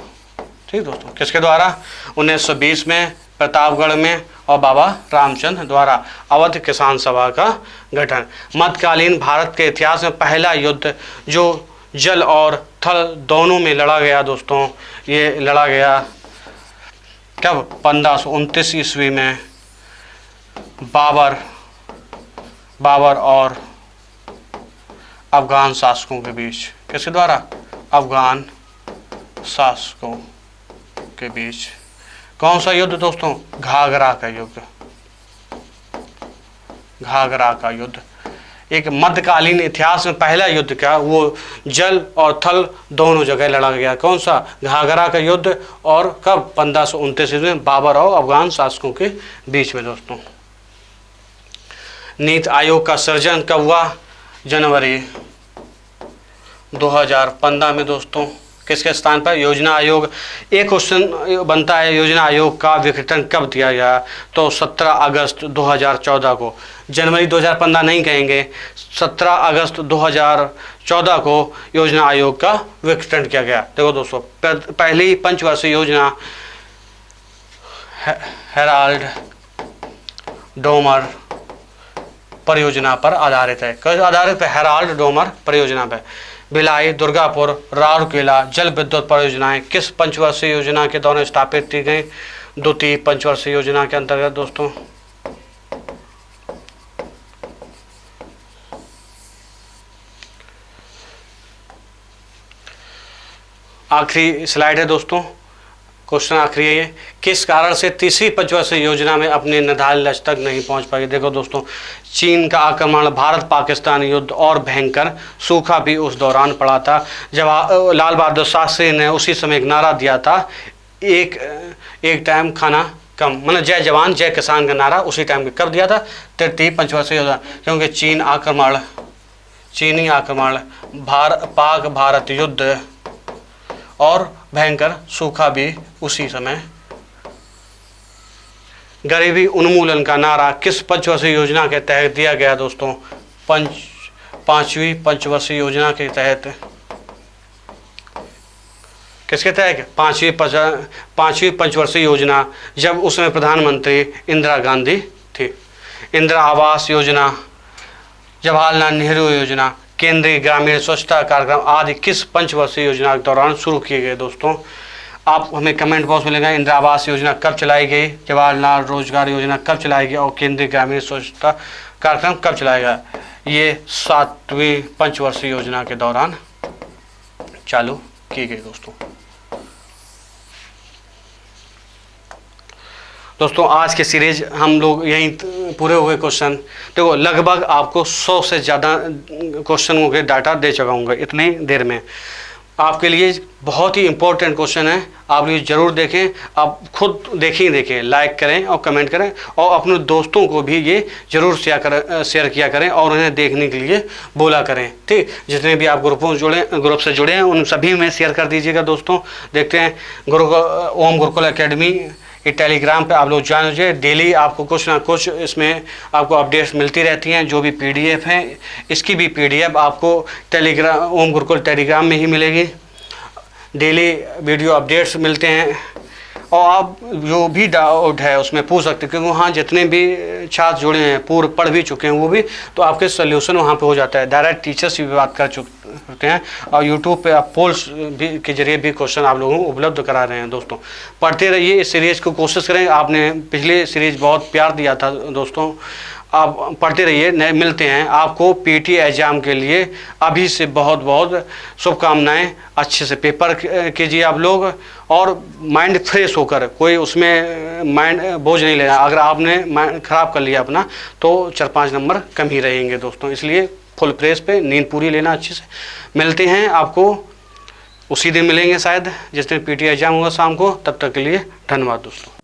A: ठीक दोस्तों, किसके द्वारा, 1920 में प्रतापगढ़ में और बाबा रामचंद्र द्वारा अवध किसान सभा का गठन। मध्यकालीन भारत के इतिहास में पहला युद्ध जो जल और थल दोनों में लड़ा गया दोस्तों, ये लड़ा गया कब, 1529 ईस्वी में बाबर और अफगान शासकों के बीच। किसके द्वारा, अफगान शासकों के बीच। कौन सा युद्ध दोस्तों, घाघरा का युद्ध। घाघरा का युद्ध एक मध्यकालीन इतिहास में पहला युद्ध क्या, वो जल और थल दोनों जगह लड़ा गया। कौन सा, घाघरा का युद्ध, और कब, 1529 में बाबर और अफगान शासकों के बीच में दोस्तों। नीति आयोग का सृजन कब हुआ, जनवरी 2015 में दोस्तों। किसके स्थान पर, योजना आयोग। एक क्वेश्चन बनता है, योजना आयोग का विघटन कब दिया गया, तो 17 अगस्त 2014 को। जनवरी 2015 नहीं कहेंगे, 17 अगस्त 2014 को योजना आयोग का विघटन किया गया। देखो दोस्तों, पहली पंचवर्षीय योजना हेराल्ड डोमर परियोजना पर आधारित है। किस आधारित है, हेराल्ड डोमर परियोजना पर। भिलाई, दुर्गापुर, राउरकेला जल विद्युत परियोजनाएं किस पंचवर्षीय योजना के दौरान स्थापित की गई, द्वितीय पंचवर्षीय योजना के अंतर्गत दोस्तों। आखिरी स्लाइड है दोस्तों, क्वेश्चन आखिरी है ये, किस कारण से तीसरी पंचवर्षीय योजना में अपने निर्धारित लक्ष्य तक नहीं पहुंच पाई। देखो दोस्तों, चीन का आक्रमण, भारत पाकिस्तान युद्ध और भयंकर सूखा भी उस दौरान पड़ा था। जब लाल बहादुर शास्त्री ने उसी समय एक नारा दिया था, एक टाइम खाना कम, मतलब जय जवान जय किसान का नारा उसी टाइम कब दिया था, तृतीय पंचवर्षीय योजना। क्योंकि चीनी आक्रमण, पाक भारत युद्ध और भयंकर सूखा भी उसी समय। गरीबी उन्मूलन का नारा किस पंचवर्षीय योजना के तहत दिया गया दोस्तों, पांचवी पंचवर्षीय योजना के तहत। किसके तहत, पांचवी पंचवर्षीय योजना, जब उसमें प्रधानमंत्री इंदिरा गांधी थी। इंदिरा आवास योजना, जवाहरलाल नेहरू योजना, केंद्रीय ग्रामीण स्वच्छता कार्यक्रम आदि किस पंचवर्षीय योजना के दौरान शुरू किए गए दोस्तों। आप हमें कमेंट बॉक्स में लिखें, इंदिरा आवास योजना कब चलाई गई, जवाहरलाल रोजगार योजना कब चलाई गई, और केंद्रीय ग्रामीण स्वच्छता कार्यक्रम कब चलाया गया। ये 7वीं पंचवर्षीय योजना के दौरान चालू की गई दोस्तों। दोस्तों, आज के सीरीज हम लोग यहीं पूरे हुए क्वेश्चन। देखो, लगभग आपको 100 से ज़्यादा क्वेश्चनों के डाटा दे चुका हूँ इतनी देर में। आपके लिए बहुत ही इम्पोर्टेंट क्वेश्चन है, आप ये ज़रूर देखें। आप खुद देखें, लाइक करें और कमेंट करें, और अपने दोस्तों को भी ये ज़रूर शेयर किया करें और उन्हें देखने के लिए बोला करें। ठीक, जितने भी आप ग्रुप से जुड़े हैं उन सभी में शेयर कर दीजिएगा दोस्तों। देखते हैं ओम गुरुकुल एकेडमी ये टेलीग्राम पे आप लोग ज्वाइन हो जाइए। डेली आपको कुछ ना कुछ इसमें आपको अपडेट्स मिलती रहती हैं। जो भी PDF है, इसकी भी PDF आपको ओम गुरुकुल टेलीग्राम में ही मिलेगी। डेली वीडियो अपडेट्स मिलते हैं, और आप जो भी डाउट है उसमें पूछ सकते हैं, क्योंकि वहाँ जितने भी छात्र जुड़े हैं पूर्व पढ़ भी चुके हैं वो भी, तो आपके सोल्यूशन वहाँ पे हो जाता है। डायरेक्ट टीचर्स भी बात कर चुके हैं, और यूट्यूब पे आप पोल्स भी के जरिए भी क्वेश्चन आप लोगों को उपलब्ध करा रहे हैं दोस्तों। पढ़ते रहिए, इस सीरीज़ को कोशिश करें। आपने पिछले सीरीज़ बहुत प्यार दिया था दोस्तों, आप पढ़ते रहिए। नए मिलते हैं आपको PT एग्ज़ाम के लिए। अभी से बहुत बहुत शुभकामनाएं। अच्छे से पेपर कीजिए आप लोग, और माइंड फ्रेश होकर, कोई उसमें माइंड बोझ नहीं लेना। अगर आपने माइंड ख़राब कर लिया अपना, तो 4-5 नंबर कम ही रहेंगे दोस्तों। इसलिए फुल फ्रेश पे नींद पूरी लेना अच्छे से। मिलते हैं आपको उसी दिन मिलेंगे शायद जिस दिन PT एग्ज़ाम होगा शाम को। तब तक के लिए धन्यवाद दोस्तों।